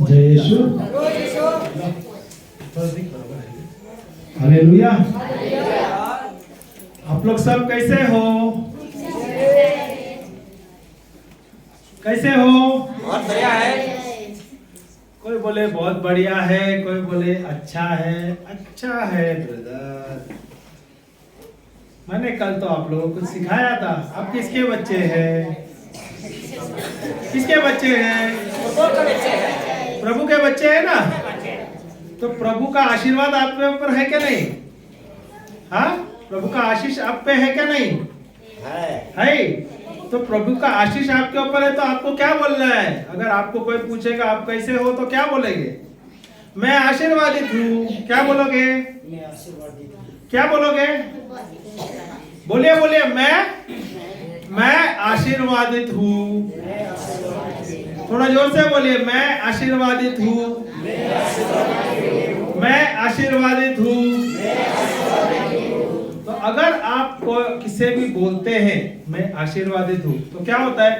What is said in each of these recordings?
जय यीशु। हालेलुया। आप लोग सब कैसे हो? कैसे हो? बहुत बढ़िया है। कोई बोले बहुत बढ़िया है, कोई बोले अच्छा है। अच्छा है ब्रदर। मैंने कल तो आप लोगों को सिखाया था। आप किसके बच्चे हैं? किसके बच्चे हैं? प्रभु के बच्चे हैं ना। तो प्रभु का आशीर्वाद आपके ऊपर है क्या नहीं? हाँ, प्रभु का आशीष आप पे है क्या नहीं? है। तो प्रभु का आशीष आपके ऊपर है तो आपको क्या बोलना है? अगर आपको कोई पूछेगा आप कैसे हो तो क्या बोलेंगे? मैं आशीर्वादित हूँ। क्या बोलोगे? क्या बोलोगे? बोलिए बोलिए। मैं आशीर्वादित हूँ। थोड़ा जोर से बोलिए। मैं आशीर्वादित हूँ। मैं आशीर्वादित हूँ। तो अगर आप किसी भी बोलते हैं मैं आशीर्वादित हूँ तो क्या होता है?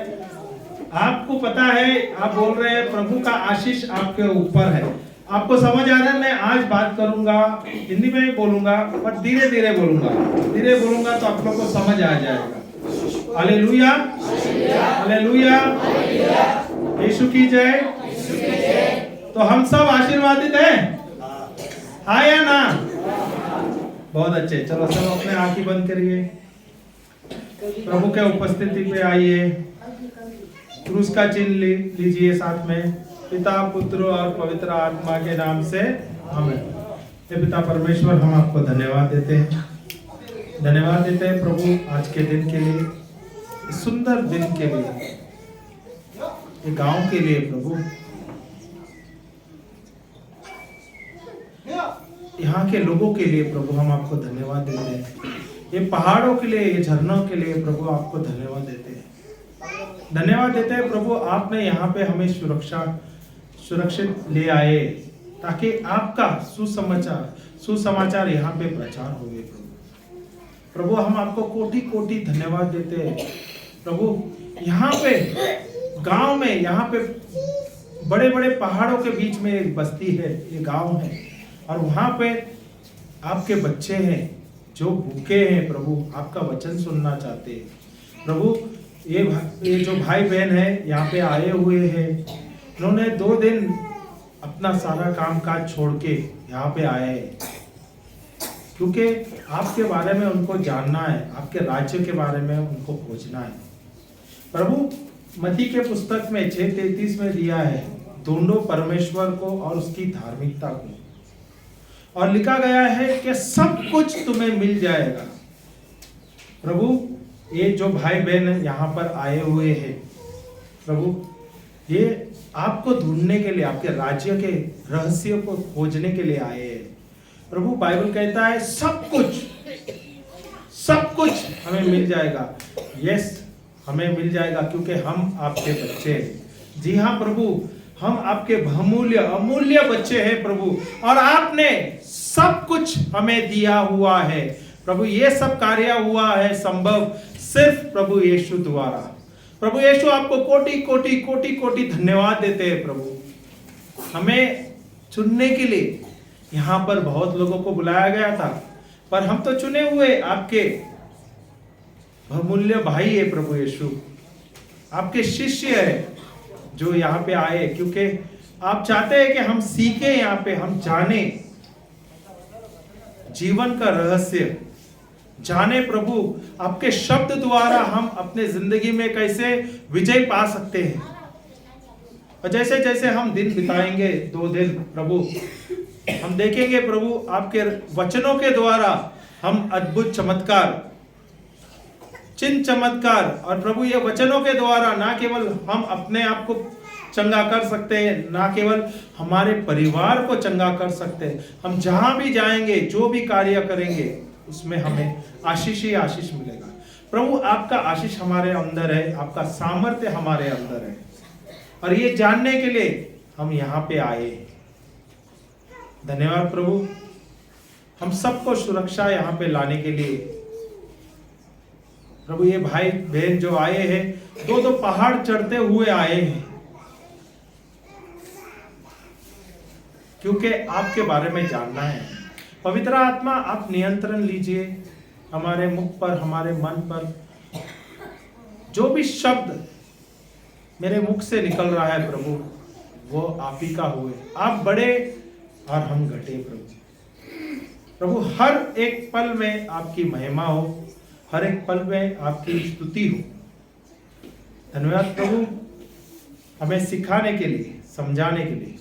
आपको पता है आप बोल रहे हैं प्रभु का आशीष आपके ऊपर है। आपको समझ आ रहा है? मैं आज बात करूंगा हिंदी में ही बोलूंगा पर धीरे धीरे बोलूंगा। धीरे बोलूंगा तो आप लोग को समझ आ जाएगा। हालेलुया, हालेलुया, यीशु की जय। तो हम सब आशीर्वादित हैं, हाँ या ना? बहुत अच्छे। चलो सब अपने आंखें बंद करिए। प्रभु के उपस्थिति पे आइए। क्रूस का चिन्ह लीजिए साथ में। पिता पुत्र और पवित्र आत्मा के नाम से आमीन। हे पिता परमेश्वर, हम आपको धन्यवाद देते हैं। धन्यवाद देते हैं प्रभु आज के दिन के लिए, इस सुंदर दिन के लिए, ये गांव के लिए प्रभु, यहाँ के लोगों के लिए प्रभु हम आपको धन्यवाद देते हैं। ये पहाड़ों के लिए, ये झरनों के लिए प्रभु आपको धन्यवाद देते हैं। धन्यवाद देते हैं प्रभु आपने यहाँ पे हमें सुरक्षित ले आए ताकि आपका सुसमाचार यहाँ पे प्रचार हो गए। प्रभु हम आपको कोटि कोटि धन्यवाद देते हैं प्रभु। यहाँ पे गांव में, यहाँ पे बड़े बड़े पहाड़ों के बीच में एक बस्ती है, ये गांव है और वहां पे आपके बच्चे हैं जो भूखे हैं प्रभु, आपका वचन सुनना चाहते हैं प्रभु। ये जो भाई बहन है यहाँ पे आए हुए हैं, उन्होंने 2 दिन अपना सारा काम काज छोड़ के यहाँ पे आए हैं क्योंकि आपके बारे में उनको जानना है, आपके राज्य के बारे में उनको खोजना है प्रभु। मत्ती के पुस्तक में 6:33 में दिया है, ढूंढो परमेश्वर को और उसकी धार्मिकता को, और लिखा गया है कि सब कुछ तुम्हें मिल जाएगा। प्रभु ये जो भाई बहन यहाँ पर आए हुए हैं प्रभु, ये आपको ढूंढने के लिए, आपके राज्य के रहस्य को खोजने के लिए आए हैं प्रभु। बाइबल कहता है सब कुछ हमें मिल जाएगा। यस, हमें मिल जाएगा क्योंकि हम आपके बच्चे हैं। जी हाँ प्रभु, हम आपके बहुमूल्य अमूल्य बच्चे हैं प्रभु, और आपने सब कुछ हमें दिया हुआ है प्रभु। ये सब कार्य हुआ है संभव सिर्फ प्रभु यीशु द्वारा। प्रभु यीशु आपको कोटि कोटि कोटि कोटि धन्यवाद देते हैं प्रभु। हमें चुनने के लिए यहाँ पर बहुत लोगों को बुलाया गया था, पर हम तो चुने हुए आपके बहुमूल्य भाई है प्रभु यीशु, आपके शिष्य है जो यहाँ पे आए, क्योंकि आप चाहते हैं कि हम सीखें, यहाँ पे हम जाने जीवन का रहस्य, जाने प्रभु आपके शब्द द्वारा हम अपने जिंदगी में कैसे विजय पा सकते हैं। और जैसे जैसे हम दिन बिताएंगे 2 दिन प्रभु, हम देखेंगे प्रभु आपके वचनों के द्वारा हम अद्भुत चमत्कार, चिन्ह चमत्कार, और प्रभु ये वचनों के द्वारा ना केवल हम अपने आप को चंगा कर सकते हैं, ना केवल हमारे परिवार को चंगा कर सकते हैं, हम जहां भी जाएंगे, जो भी कार्य करेंगे उसमें हमें आशीष ही आशीष मिलेगा। प्रभु आपका आशीष हमारे अंदर है, आपका सामर्थ्य हमारे अंदर है, और ये जानने के लिए हम यहाँ पे आए। धन्यवाद प्रभु, हम सबको सुरक्षा यहाँ पे लाने के लिए प्रभु। ये भाई बहन जो आए हैं, 2 पहाड़ चढ़ते हुए आए हैं, क्योंकि आपके बारे में जानना है। पवित्र आत्मा आप नियंत्रण लीजिए हमारे मुख पर, हमारे मन पर। जो भी शब्द मेरे मुख से निकल रहा है प्रभु, वो आप ही का हुए। आप बड़े और हम घटे प्रभु। प्रभु हर एक पल में आपकी महिमा हो, हर एक पल में आपकी स्तुति हो। धन्यवाद प्रभु हमें सिखाने के लिए, समझाने के लिए।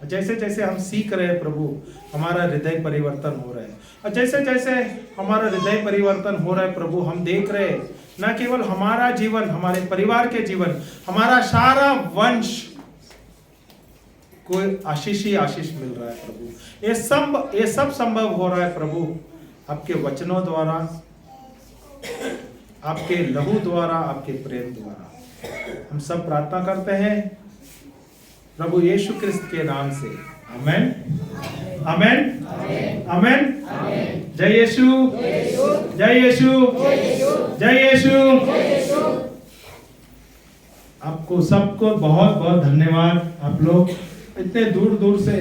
जैसे जैसे हम सीख रहे हैं प्रभु, हमारा हृदय परिवर्तन हो रहा है। और जैसे जैसे हमारा हृदय परिवर्तन हो रहा है प्रभु, हम देख रहे हैं न केवल हमारा जीवन, हमारे परिवार के जीवन, हमारा सारा वंश को आशीष ही आशीष मिल रहा है प्रभु। ये सब संभव हो रहा है प्रभु आपके वचनों द्वारा, आपके लहू द्वारा, आपके प्रेम द्वारा। हम सब प्रार्थना करते हैं प्रभु यीशु क्रिस्त के नाम से। आमेन, आमेन, आमेन। जय यीशु, जय यीशु, जय यीशु। आपको सबको बहुत बहुत धन्यवाद। आप लोग इतने दूर दूर से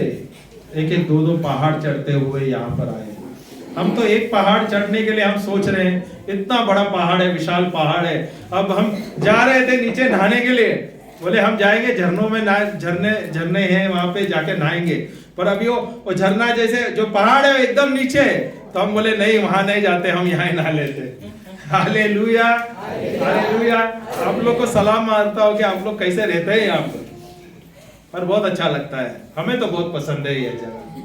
एक एक दो दो पहाड़ चढ़ते हुए यहाँ पर आए। हम तो एक पहाड़ चढ़ने के लिए हम सोच रहे हैं, इतना बड़ा पहाड़ है, विशाल पहाड़ है। अब हम जा रहे थे नीचे नहाने के लिए, बोले हम जाएंगे झरनों में, झरने हैं वहां पे जाके नहाएंगे। पर अभी वो झरना जैसे जो पहाड़ है एकदम नीचे है, तो हम बोले नहीं वहां नहीं जाते, हम यहाँ नहा लेते। Hallelujah, hallelujah. आप लोग को सलाम मारता हो कि आप लोग कैसे रहते हैं यहाँ पर बहुत अच्छा लगता है। हमें तो बहुत पसंद है ये जगह,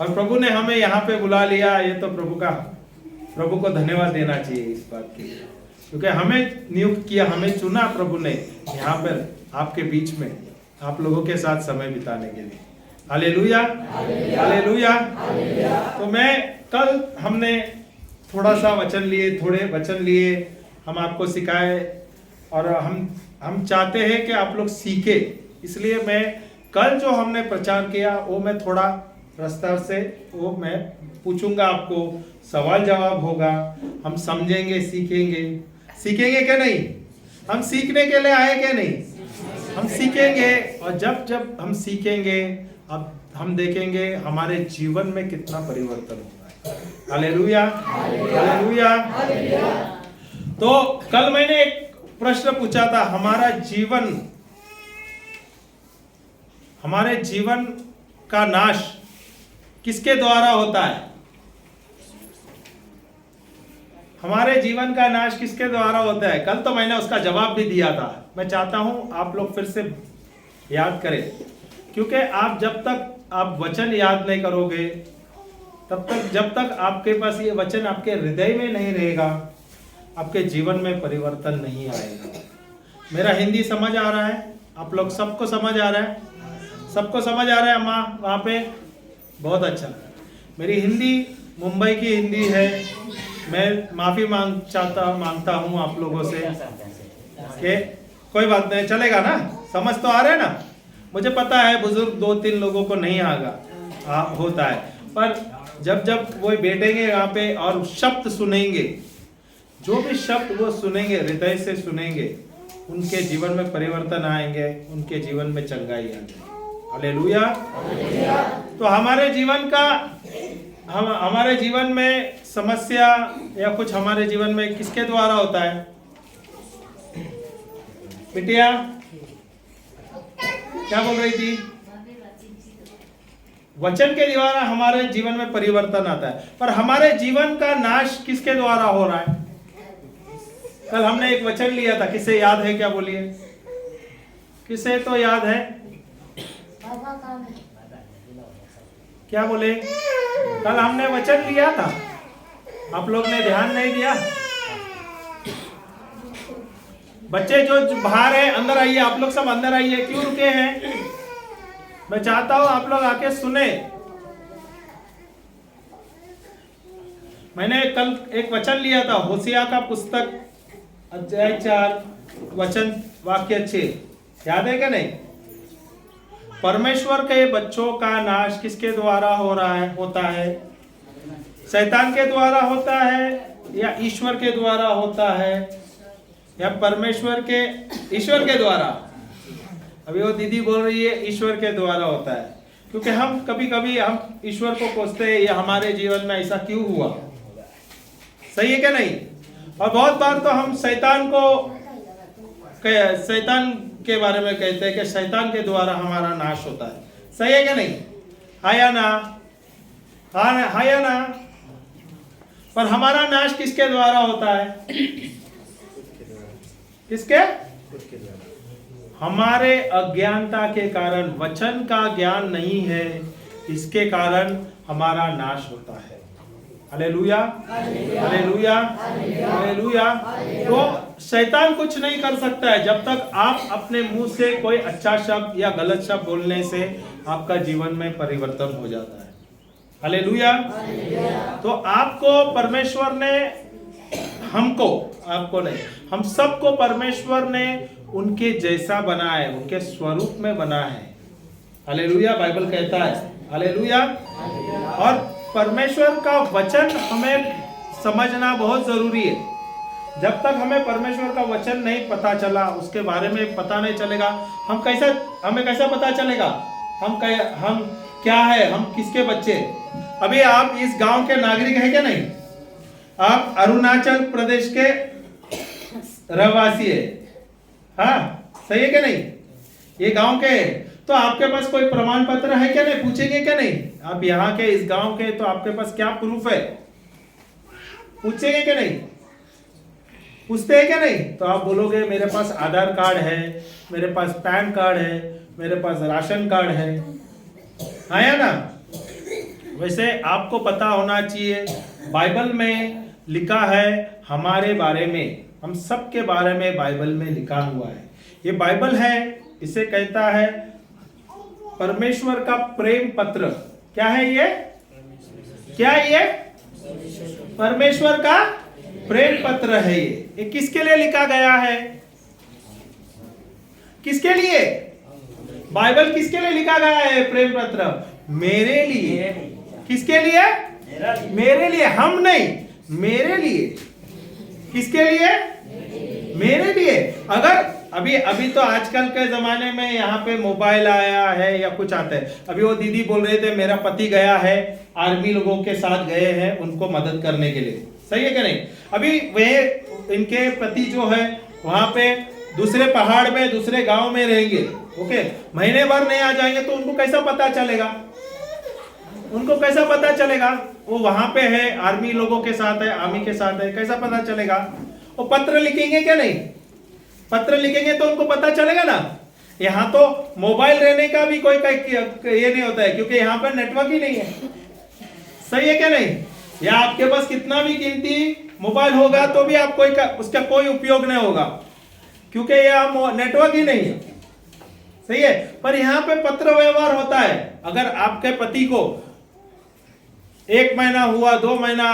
और प्रभु ने हमें यहाँ पे बुला लिया। ये तो प्रभु को धन्यवाद देना चाहिए इस बात के लिए, क्योंकि हमें नियुक्त किया, हमें चुना प्रभु ने यहाँ पर आपके बीच में आप लोगों के साथ समय बिताने के लिए। Hallelujah, hallelujah. तो कल हमने थोड़े वचन लिए, हम आपको सिखाए, और हम चाहते हैं कि आप लोग सीखे। इसलिए मैं कल जो हमने प्रचार किया वो मैं थोड़ा विस्तार से वो मैं पूछूंगा, आपको सवाल जवाब होगा, हम समझेंगे, सीखेंगे क्या नहीं? हम सीखने के लिए आए क्या नहीं? हम सीखेंगे, और जब हम सीखेंगे अब हम देखेंगे हमारे जीवन में कितना परिवर्तन हो रहा है। Hallelujah, hallelujah. तो कल मैंने एक प्रश्न पूछा था, हमारे जीवन का नाश किसके द्वारा होता है? हमारे जीवन का नाश किसके द्वारा होता है? कल तो मैंने उसका जवाब भी दिया था। मैं चाहता हूं आप लोग फिर से याद करें, क्योंकि जब तक आप वचन याद नहीं करोगे, जब तक आपके पास ये वचन आपके हृदय में नहीं रहेगा, आपके जीवन में परिवर्तन नहीं आएगा। मेरा हिंदी समझ आ रहा है? आप लोग सबको समझ आ रहा है? सबको समझ आ रहा है माँ वहाँ पे? बहुत अच्छा। मेरी हिंदी मुंबई की हिंदी है। मैं माफ़ी मांगता हूँ आप लोगों से कि कोई बात नहीं, चलेगा ना? समझ तो आ रहा है ना? मुझे पता है बुजुर्ग 2-3 लोगों को नहीं होता है, पर जब वो बैठेंगे यहाँ पे और शब्द सुनेंगे, जो भी शब्द वो सुनेंगे, हृदय से सुनेंगे, उनके जीवन में परिवर्तन आएंगे, उनके जीवन में चंगाई आएगी। हालेलुया। तो हमारे जीवन में समस्या या कुछ हमारे जीवन में किसके द्वारा होता है? बिटिया क्या बोल रही थी? वचन के द्वारा हमारे जीवन में परिवर्तन आता है, पर हमारे जीवन का नाश किसके द्वारा हो रहा है? कल हमने एक वचन लिया था, किसे याद है? क्या बोलिए, किसे तो याद है? क्या बोले? कल हमने वचन लिया था, आप लोग ने ध्यान नहीं दिया। बच्चे जो बाहर है अंदर आइए, आप लोग सब अंदर आइए। क्यों रुके हैं? मैं चाहता हूं आप लोग आके सुने। मैंने कल एक वचन लिया था, होशिया का पुस्तक अध्याय 4 वचन वाक्य 6, याद है क्या नहीं? परमेश्वर के बच्चों का नाश किसके द्वारा होता है? शैतान के द्वारा होता है या ईश्वर के द्वारा होता है, या ईश्वर के द्वारा? अभी वो दीदी बोल रही है ईश्वर के द्वारा होता है। क्योंकि हम कभी कभी हम ईश्वर को कोसते हैं, ये हमारे जीवन में ऐसा क्यों हुआ, सही है क्या नहीं। और बहुत बार तो हम शैतान के बारे में कहते हैं कि शैतान के द्वारा हमारा नाश होता है, सही है क्या नहीं, हाया ना, हाया ना। पर हमारा नाश किसके द्वारा होता है, किसके, हमारे अज्ञानता के कारण, वचन का ज्ञान नहीं है, इसके कारण हमारा नाश होता है। Hallelujah, hallelujah, hallelujah. तो शैतान कुछ नहीं कर सकता है जब तक आप अपने मुंह से कोई अच्छा शब्द या गलत शब्द बोलने से आपका जीवन में परिवर्तन हो जाता है। हालेलुया। तो आपको परमेश्वर ने, हमको, आपको नहीं, हम सबको परमेश्वर ने उनके जैसा बना है, उनके स्वरूप में बना है। हालेलुया, बाइबल कहता है। हालेलुया। और परमेश्वर का वचन हमें समझना बहुत जरूरी है। जब तक हमें परमेश्वर का वचन नहीं पता चला, उसके बारे में पता नहीं चलेगा, हमें कैसा पता चलेगा हम क्या है, हम किसके बच्चे। अभी आप इस गांव के नागरिक है क्या नहीं, आप अरुणाचल प्रदेश के रहवासी है, हाँ सही है क्या नहीं, ये गांव के, तो आपके पास कोई प्रमाण पत्र है क्या नहीं, पूछेंगे क्या नहीं, आप यहाँ के इस गांव के, तो आपके पास क्या प्रूफ है, पूछेंगे क्या नहीं, पूछते हैं क्या नहीं। तो आप बोलोगे मेरे पास आधार कार्ड है, मेरे पास पैन कार्ड है, मेरे पास राशन कार्ड है, हाँ या ना। वैसे आपको पता होना चाहिए, बाइबल में लिखा है हमारे बारे में, हम सब के बारे में बाइबल में लिखा हुआ है। ये बाइबल है, इसे कहता है परमेश्वर का प्रेम पत्र। क्या है ये, क्या ये परमेश्वर का प्रेम पत्र है। ये किसके लिए लिखा गया है, किसके लिए, बाइबल किसके लिए लिखा गया है प्रेम पत्र, मेरे लिए। किसके लिए, मेरे लिए, हम नहीं, मेरे लिए। किसके लिए, मेरे लिए। अगर अभी तो आजकल के जमाने में यहाँ पे मोबाइल आया है या कुछ आता है। अभी वो दीदी बोल रहे थे मेरा पति गया है, आर्मी लोगों के साथ गए हैं उनको मदद करने के लिए, सही है क्या नहीं। अभी वे इनके पति जो है वहां पे दूसरे पहाड़ में, दूसरे गांव में रहेंगे, ओके, महीने भर नहीं आ जाएंगे, तो उनको कैसा पता चलेगा, उनको कैसा पता चलेगा वो वहां पे है, आर्मी लोगों के साथ है, आर्मी के साथ है, कैसा पता चलेगा। वो पत्र लिखेंगे क्या नहीं, पत्र लिखेंगे तो उनको पता चलेगा ना। यहाँ तो मोबाइल रहने का भी कोई ये नहीं होता है, क्योंकि यहाँ पर नेटवर्क ही नहीं है, सही है क्या नहीं। या आपके पास कितना भी कीमती मोबाइल होगा तो भी आप उसका कोई उपयोग नहीं होगा, क्योंकि यहाँ नेटवर्क ही नहीं है, सही है। पर यहाँ पे पत्र व्यवहार होता है। अगर आपके पति को 1 महीना हुआ, 2 महीना,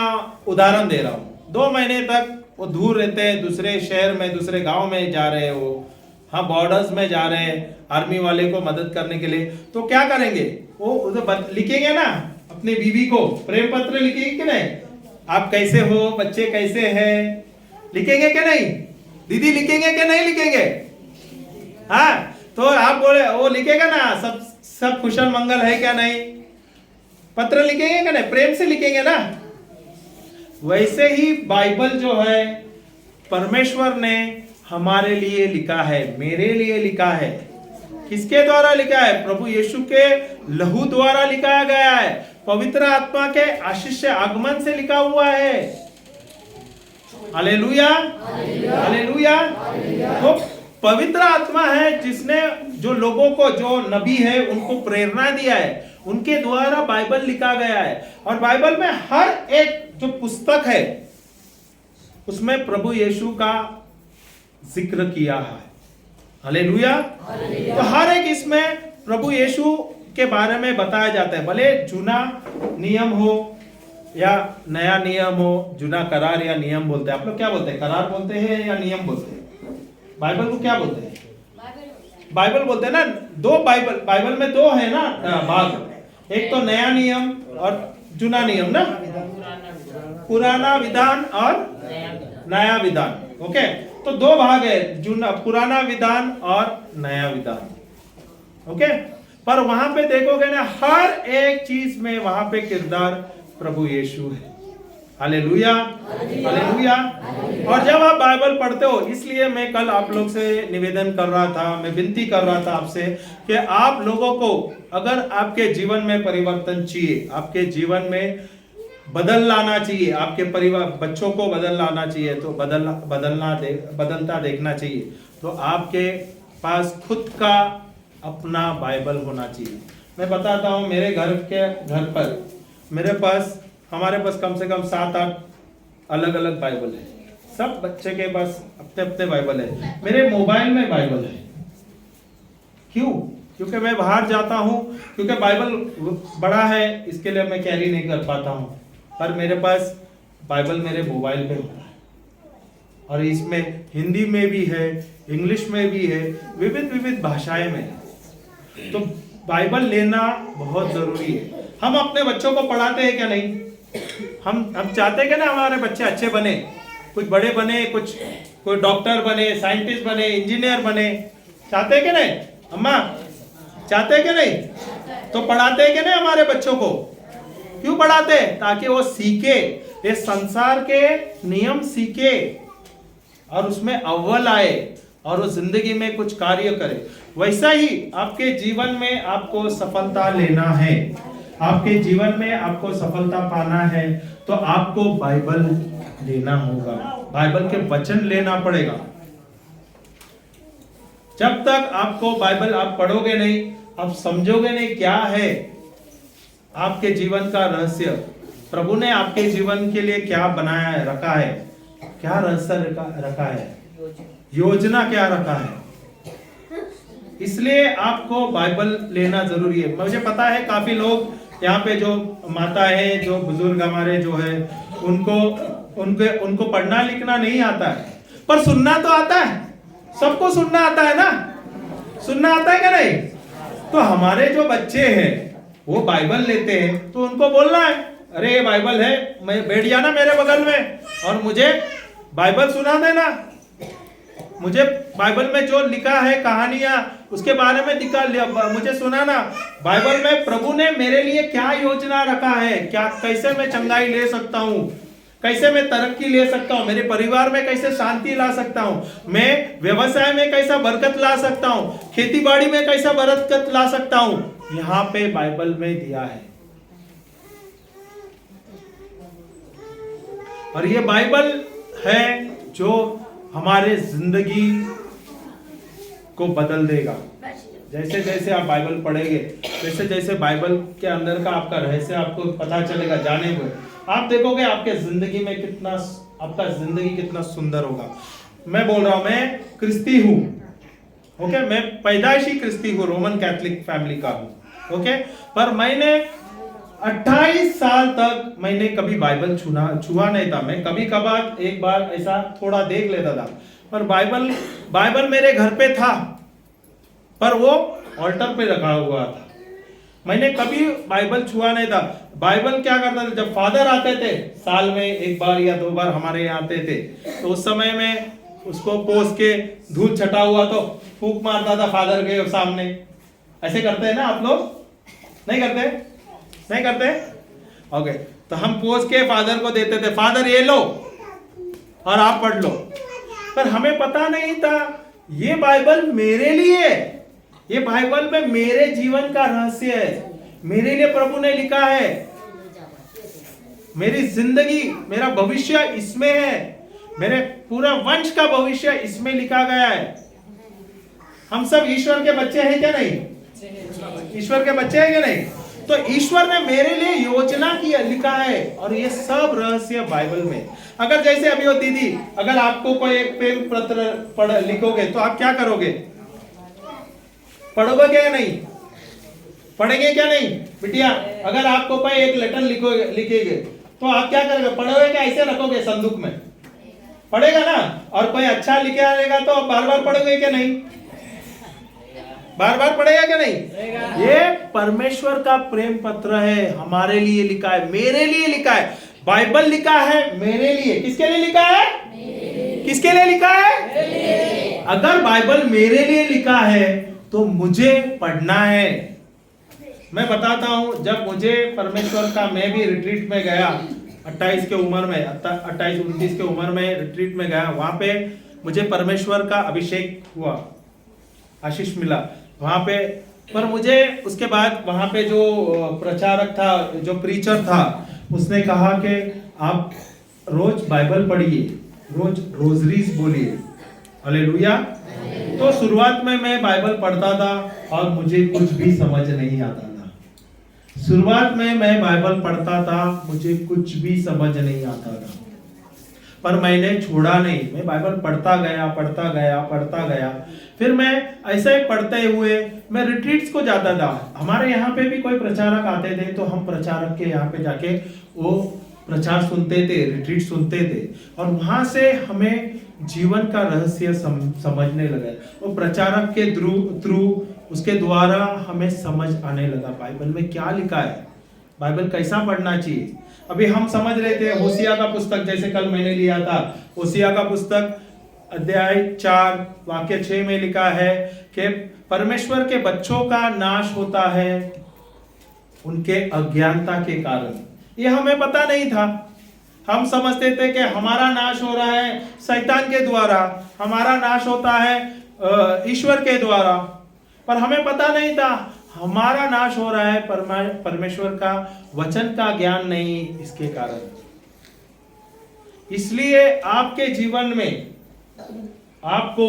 उदाहरण दे रहा हूं, 2 महीने तक वो दूर रहते हैं, दूसरे शहर में, दूसरे गांव में जा रहे हैं, वो हाँ बॉर्डर्स में जा रहे हैं आर्मी वाले को मदद करने के लिए, तो क्या करेंगे, वो उधर लिखेंगे ना अपनी बीवी को प्रेम पत्र, लिखेंगे कि नहीं, आप कैसे हो, बच्चे कैसे हैं, लिखेंगे क्या नहीं, दीदी लिखेंगे क्या नहीं लिखेंगे, हाँ। तो आप बोले वो लिखेगा ना, सब कुशल मंगल है क्या नहीं, पत्र लिखेंगे क्या नहीं, प्रेम से लिखेंगे ना। वैसे ही बाइबल जो है परमेश्वर ने हमारे लिए लिखा है, मेरे लिए लिखा है। किसके द्वारा लिखा है, प्रभु यीशु के लहू द्वारा लिखा गया है, पवित्र आत्मा के आशीष आगमन से लिखा हुआ है। Hallelujah, hallelujah. तो पवित्र आत्मा है जिसने जो लोगों को, जो नबी है उनको प्रेरणा दिया है, उनके द्वारा बाइबल लिखा गया है। और बाइबल में हर एक जो पुस्तक है उसमें प्रभु यीशु का जिक्र किया है। हालेलुया। तो हर एक इसमें प्रभु यीशु के बारे में बताया जाता है, भले जूना नियम हो या नया नियम हो, जूना करार या नियम बोलते हैं। आप लोग क्या बोलते हैं, करार बोलते हैं या नियम बोलते हैं, बाइबल को क्या बोलते हैं, बाइबल बोलते हैं ना। दो बाइबल में 2 है ना भाग, एक तो नया नियम और जूना नियम ना, पुराना विधान और नया विधान, ओके। तो 2 भाग है, पुराना विधान और नया विधान, ओके। पर वहां पे देखोगे ना, हर एक चीज में वहां पे किरदार प्रभु यीशु है। Hallelujah, hallelujah. और जब आप बाइबल पढ़ते हो, इसलिए मैं कल आप लोग से निवेदन कर रहा था, मैं विनती कर रहा था आपसे कि आप लोगों को अगर आपके जीवन में परिवर्तन चाहिए, आपके जीवन में बदल लाना चाहिए, आपके परिवार बच्चों को बदल लाना चाहिए, तो बदलता देखना चाहिए, तो आपके पास खुद का अपना बाइबल होना चाहिए। मैं बताता हूँ, मेरे घर पर हमारे पास कम से कम 7-8 अलग अलग बाइबल है। सब बच्चे के पास अपने अपने बाइबल है। मेरे मोबाइल में बाइबल है। क्यों? क्योंकि मैं बाहर जाता हूँ, क्योंकि बाइबल बड़ा है, इसके लिए मैं कैरी नहीं कर पाता हूँ, पर मेरे पास बाइबल मेरे मोबाइल पे होता है, और इसमें हिंदी में भी है, इंग्लिश में भी है, विविध भाषाएं में है। तो बाइबल लेना बहुत जरूरी है। हम अपने बच्चों को पढ़ाते हैं क्या? नहीं। हम चाहते हैं कि ना हमारे बच्चे अच्छे बने, कुछ बड़े बने, कोई डॉक्टर बने, साइंटिस्ट बने, इंजीनियर बने, चाहते हैं कि नहीं? अम्मा चाहते हैं कि नहीं? तो पढ़ाते हैं कि नहीं हमारे बच्चों को? क्यों पढ़ाते हैं? ताकि वो सीखे, ये संसार के नियम सीखे और उसमें अव्वल आए और वो जिंदगी में कुछ कार्य करे। वैसा ही आपके जीवन में आपको सफलता लेना है, आपके जीवन में आपको सफलता पाना है, तो आपको बाइबल लेना होगा, बाइबल के वचन लेना पड़ेगा। जब तक आपको बाइबल आप पढ़ोगे नहीं, आप समझोगे नहीं क्या है आपके जीवन का रहस्य, प्रभु ने आपके जीवन के लिए क्या बनाया है, रखा है, क्या रहस्य रखा है, योजना क्या रखा है। इसलिए आपको बाइबल लेना जरूरी है। मुझे पता है काफी लोग यहाँ पे जो माता है, जो बुजुर्ग हमारे जो है, उनको पढ़ना लिखना नहीं आता है, पर सुनना तो आता है। सबको सुनना आता है ना? सुनना आता है क्या? नहीं। तो हमारे जो बच्चे हैं वो बाइबल लेते हैं, तो उनको बोलना है, अरे ये बाइबल है, मैं बैठ जाना मेरे बगल में और मुझे बाइबल सुना देना। मुझे बाइबल में जो लिखा है कहानियां, उसके बारे में मुझे सुनाना। बाइबल में प्रभु ने मेरे लिए क्या योजना रखा है, क्या कैसे मैं चंगाई ले सकता हूँ, कैसे मैं तरक्की ले सकता हूँ, मेरे परिवार में कैसे शांति ला सकता हूँ, मैं व्यवसाय में कैसा बरकत ला सकता हूँ, खेती बाड़ी में कैसा बरकत ला सकता हूँ, यहाँ पे बाइबल में दिया है। और ये बाइबल है जो हमारे जिंदगी को बदल देगा। जैसे जैसे आप बाइबल पढ़ेंगे, जैसे जैसे बाइबल के अंदर का आपका रहस्य आपको पता चलेगा, जाने हुए आप देखोगे आपके जिंदगी में आपका जिंदगी कितना सुंदर होगा। मैं बोल रहा हूं, मैं क्रिस्ती हूं, ओके, मैं पैदाइशी क्रिस्ती हूं, रोमन कैथोलिक फैमिली का हूं, ओके, पर मैंने 28 साल तक मैंने कभी बाइबल छुआ नहीं था। मैं कभी कभार एक बार ऐसा थोड़ा देख लेता था, पर बाइबल मेरे घर पे था, पर वो ऑल्टर पे रखा हुआ था। मैंने कभी बाइबल छुआ नहीं था। बाइबल क्या करता था, जब फादर आते थे, साल में एक बार या 2 बार हमारे यहाँ आते थे, तो उस समय में उसको पोस के धूल छटा हुआ तो फूंक मारता था फादर के सामने। ऐसे करते हैं ना आप लोग? नहीं करते? नहीं करते? ओके, तो हम पोस के फादर को देते थे, फादर ये लो और आप पढ़ लो। पर हमें पता नहीं था ये बाइबल मेरे लिए, ये बाइबल में मेरे जीवन का रहस्य है, मेरे लिए प्रभु ने लिखा है, मेरी जिंदगी, मेरा भविष्य इसमें है, मेरे पूरा वंश का भविष्य इसमें लिखा गया है। हम सब ईश्वर के बच्चे हैं क्या? नहीं। ईश्वर के बच्चे हैं क्या? नहीं। तो ईश्वर ने मेरे लिए योजना की लिखा है, और ये सब रहस्य बाइबल में। अगर जैसे अभी वो दीदी, अगर आपको कोई एक प्रेम पत्र लिखोगे तो आप क्या करोगे? पढ़ोगे क्या? नहीं पढ़ेंगे क्या? नहीं। बिटिया, अगर आपको कोई एक लेटर लिखेगे तो आप क्या करोगे? पढ़ोगे क्या? ऐसे रखोगे संदूक में? पढ़ेगा ना। और कोई अच्छा लिखे आएगा तो आप बार बार पढ़ोगे क्या? नहीं। बार बार पढ़ेगा क्या? नहीं। ये परमेश्वर का प्रेम पत्र है, हमारे लिए लिखा है, मेरे लिए लिखा है। बाइबल लिखा है मेरे लिए। किसके लिए लिखा है? किसके लिए लिखा है? अगर बाइबल मेरे लिए लिखा है तो मुझे पढ़ना है, मैं बताता हूँ, जब मुझे परमेश्वर का, मैं भी रिट्रीट में गया 28 के उम्र में, 28-29 के उम्र में रिट्रीट में गया, वहां पे मुझे परमेश्वर का अभिषेक हुआ, आशीष मिला वहां पे। पर मुझे उसके बाद वहां पे जो प्रचारक था, जो प्रीचर था, उसने कहा कि आप रोज बाइबल पढ़िए, रोज रोजरीज बोलिए। हालेलुया। तो शुरुआत में मैं बाइबल पढ़ता था और मुझे कुछ भी समझ नहीं आता था। शुरुआत में मैं बाइबल पढ़ता था, मुझे कुछ भी समझ नहीं आता था, पर मैंने छोड़ा नहीं, मैं बाइबल पढ़ता गया। फिर मैं ऐसे ही पढ़ते हुए मैं रिट्रीट्स को जाता था। हमारे यहाँ पे भी कोई प्रचारक आते थे तो हम प्रचारक के यहाँ पे जाके वो प्रचार सुनते थे, रिट्रीट सुनते थे, और वहां से हमें जीवन का रहस्य समझने लगा। वो प्रचारक के थ्रू उसके द्वारा हमें समझ आने लगा बाइबल में क्या लिखा है, बाइबल कैसा पढ़ना चाहिए। अभी हम समझ रहे थे होसिया का पुस्तक, जैसे कल मैंने लिया था होसिया का पुस्तक, अध्याय 4 वाक्य 6 में लिखा है कि परमेश्वर के बच्चों का नाश होता है उनके अज्ञानता के कारण। ये हमें पता नहीं था। हम समझते थे कि हमारा नाश हो रहा है शैतान के द्वारा, हमारा नाश होता है ईश्वर के द्वारा, पर हमें पता नहीं था हमारा नाश हो रहा है परमेश्वर का वचन का ज्ञान नहीं इसके कारण। इसलिए आपके जीवन में आपको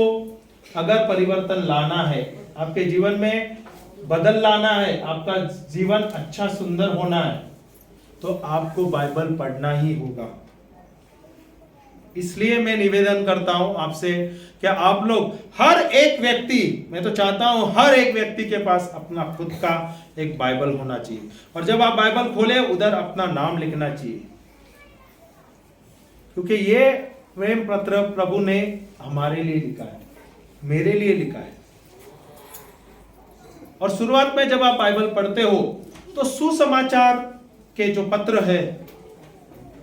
अगर परिवर्तन लाना है, आपके जीवन में बदल लाना है, आपका जीवन अच्छा सुंदर होना है, तो आपको बाइबल पढ़ना ही होगा। इसलिए मैं निवेदन करता हूं आपसे कि आप लोग, हर एक व्यक्ति, मैं तो चाहता हूं हर एक व्यक्ति के पास अपना खुद का एक बाइबल होना चाहिए, और जब आप बाइबल खोले उधर अपना नाम लिखना चाहिए, क्योंकि ये प्रेम पत्र प्रभु ने हमारे लिए लिखा है, मेरे लिए लिखा है। और शुरुआत में जब आप बाइबल पढ़ते हो तो सुसमाचार के जो पत्र है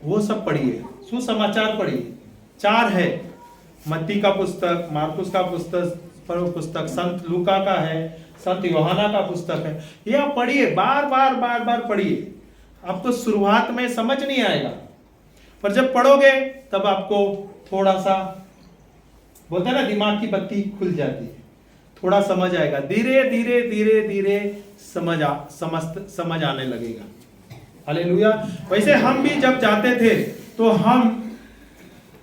वो सब पढ़िए, सुसमाचार पढ़िए। 4 है, मत्ती का पुस्तक, मार्कुस का पुस्तक, संत लूका का है, संत यूहन्ना का पुस्तक है। ये आप पढ़िए, बार बार पढ़िए। आपको शुरुआत में समझ नहीं आएगा, पर जब पढ़ोगे तब आपको थोड़ा सा, बोलते हैं ना, दिमाग की बत्ती खुल जाती है, थोड़ा समझ आएगा, धीरे समझ आने लगेगा। हालेलुया। वैसे हम भी जब जाते थे तो हम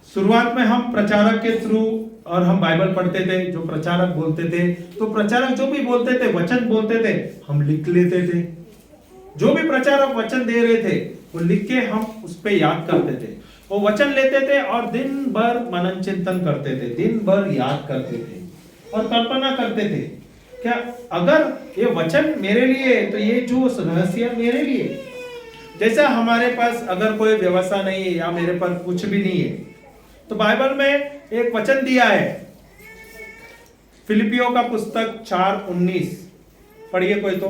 शुरुआत में हम प्रचारक के थ्रू और हम बाइबल पढ़ते थे, जो प्रचारक बोलते थे, तो प्रचारक जो भी बोलते थे, वचन बोलते थे, हम लिख लेते थे। जो भी प्रचारक वचन दे रहे थे वो लिख के हम उस पे याद करते थे, वो वचन लेते थे और दिन भर मनन चिंतन करते थे, दिन भर याद करते थे और कल्पना करते थे क्या अगर ये वचन मेरे लिए, तो ये जो रहस्य मेरे लिए। जैसा हमारे पास अगर कोई व्यवस्था नहीं है या मेरे पास कुछ भी नहीं है, तो बाइबल में एक वचन दिया है, फिलिपियों का पुस्तक 4:19 पढ़िए कोई तो।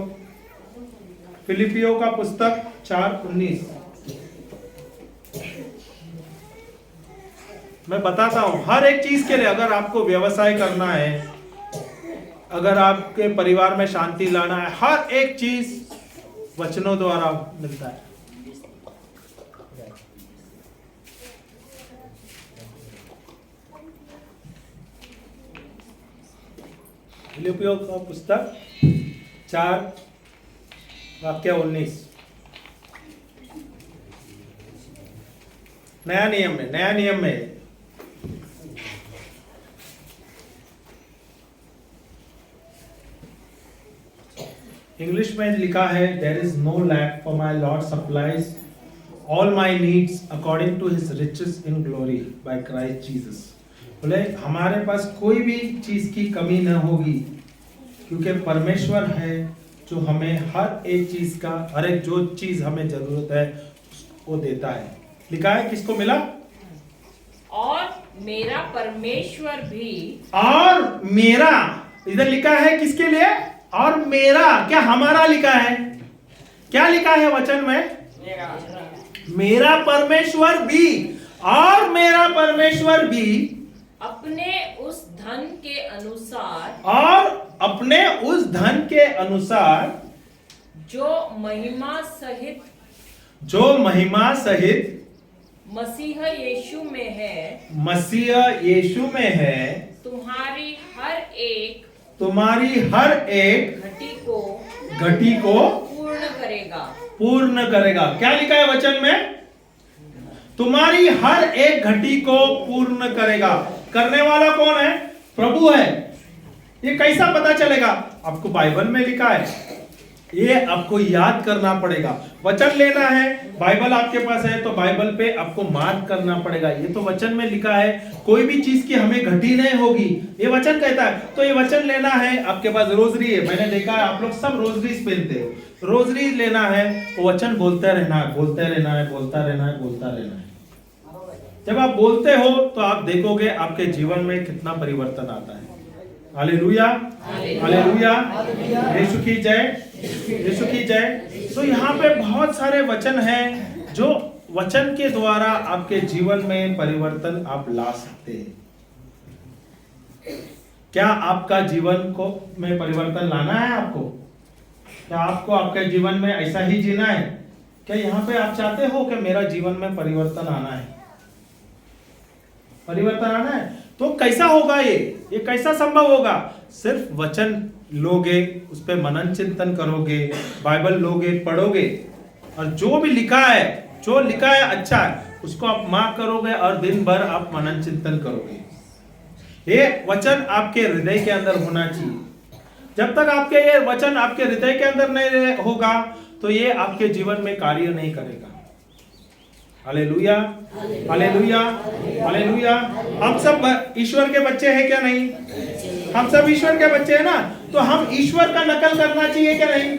फिलिपियों का पुस्तक 4:19 मैं बताता हूं, हर एक चीज के लिए, अगर आपको व्यवसाय करना है, अगर आपके परिवार में शांति लाना है, हर एक चीज वचनों द्वारा मिलता है। फिलिपियों का पुस्तक 4 वाक्य 19 नया नियम में इंग्लिश में लिखा है, there is no lack, for my lord supplies all my needs according to his riches in glory by Christ Jesus. बोले हमारे पास कोई भी चीज की कमी न होगी, क्योंकि परमेश्वर है जो हमें हर एक चीज का, हर एक जो चीज हमें जरूरत है वो देता है। लिखा है किसको मिला? और मेरा परमेश्वर भी, और मेरा, इधर लिखा है किसके लिए? और मेरा, क्या हमारा लिखा है? क्या लिखा है वचन में? मेरा परमेश्वर भी, और मेरा परमेश्वर भी अपने उस धन के अनुसार, और अपने उस धन के अनुसार जो महिमा सहित जो महिमा सहित मसीह यीशु में है, मसीह यीशु में है, तुम्हारी हर एक घटी को पूर्ण करेगा। क्या लिखा है वचन में? तुम्हारी हर एक घटी को पूर्ण करेगा। करने वाला कौन है? प्रभु है। ये कैसा पता चलेगा? आपको बाइबल में लिखा है, ये आपको याद करना पड़ेगा। वचन लेना है, बाइबल आपके पास है तो बाइबल पे आपको मार्क करना पड़ेगा। ये तो वचन में लिखा है, कोई भी चीज की हमें घटी नहीं होगी, ये वचन कहता है। तो ये वचन लेना है। आपके पास रोजरी है, मैंने देखा है आप लोग सब रोजरी पहनते हो। रोजरी लेना है, वो वचन बोलते रहना है, बोलते रहना है, बोलता रहना है, बोलता रहना है। जब आप बोलते हो तो आप देखोगे आपके जीवन में कितना परिवर्तन आता है। हालेलुया, हालेलुया, यीशु की जय, यीशु की जय। तो यहाँ पे बहुत सारे वचन हैं जो वचन के द्वारा आपके जीवन में परिवर्तन आप ला सकते हैं। क्या आपका जीवन को में परिवर्तन लाना है आपको? क्या आपको आपके जीवन में ऐसा ही जीना है? क्या यहाँ पे आप चाहते हो कि मेरा जीवन में परिवर्तन आना है? परिवर्तन आना है तो कैसा होगा? ये कैसा संभव होगा? सिर्फ वचन लोगे, उस पर मनन चिंतन करोगे, बाइबल लोगे, पढ़ोगे, और जो भी लिखा है, जो लिखा है अच्छा है, उसको आप मार्क करोगे और दिन भर आप मनन चिंतन करोगे। ये वचन आपके हृदय के अंदर होना चाहिए। जब तक आपके ये वचन आपके हृदय के अंदर नहीं होगा तो ये आपके जीवन में कार्य नहीं करेगा। Hallelujah, hallelujah, hallelujah. हम सब ईश्वर के बच्चे हैं क्या? नहीं, हम सब ईश्वर के बच्चे हैं ना। तो हम ईश्वर का नकल करना चाहिए क्या? नहीं।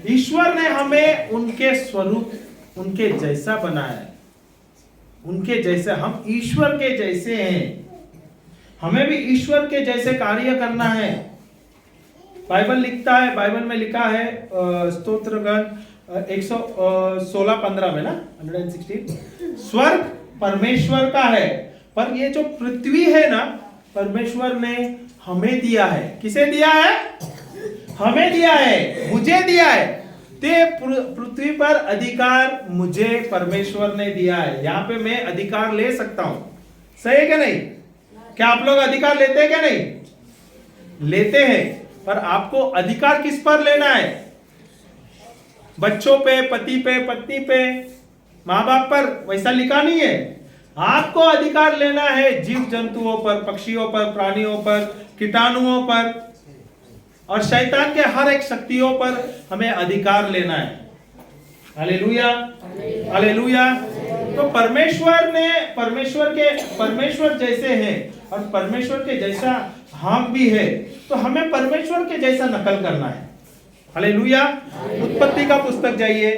ईश्वर ने हमें उनके स्वरूप, उनके जैसा बनाया है, उनके जैसे। हम ईश्वर के जैसे हैं, हमें भी ईश्वर के जैसे कार्य करना है। बाइबल लिखता है, बाइबल में लिखा है स्तोत्र गण 116:15 में ना, 116, स्वर्ग परमेश्वर का है, पर ये जो पृथ्वी है ना, परमेश्वर ने हमें दिया है। किसे दिया है? हमें दिया है, मुझे दिया है। ते पृथ्वी पर अधिकार मुझे परमेश्वर ने दिया है। यहाँ पे मैं अधिकार ले सकता हूं। सही है क्या? नहीं? क्या आप लोग अधिकार लेते हैं क्या? नहीं लेते हैं। पर आपको अधिकार किस पर लेना है? बच्चों पे, पति पे, पत्नी पे, माँ बाप पर वैसा लिखा नहीं है। आपको अधिकार लेना है जीव जंतुओं पर, पक्षियों पर, प्राणियों पर, कीटाणुओं पर और शैतान के हर एक शक्तियों पर हमें अधिकार लेना है। Hallelujah, hallelujah. तो परमेश्वर जैसे हैं और परमेश्वर के जैसा हम भी है, तो हमें परमेश्वर के जैसा नकल करना है। हालेलुया। उत्पत्ति का पुस्तक जाइए,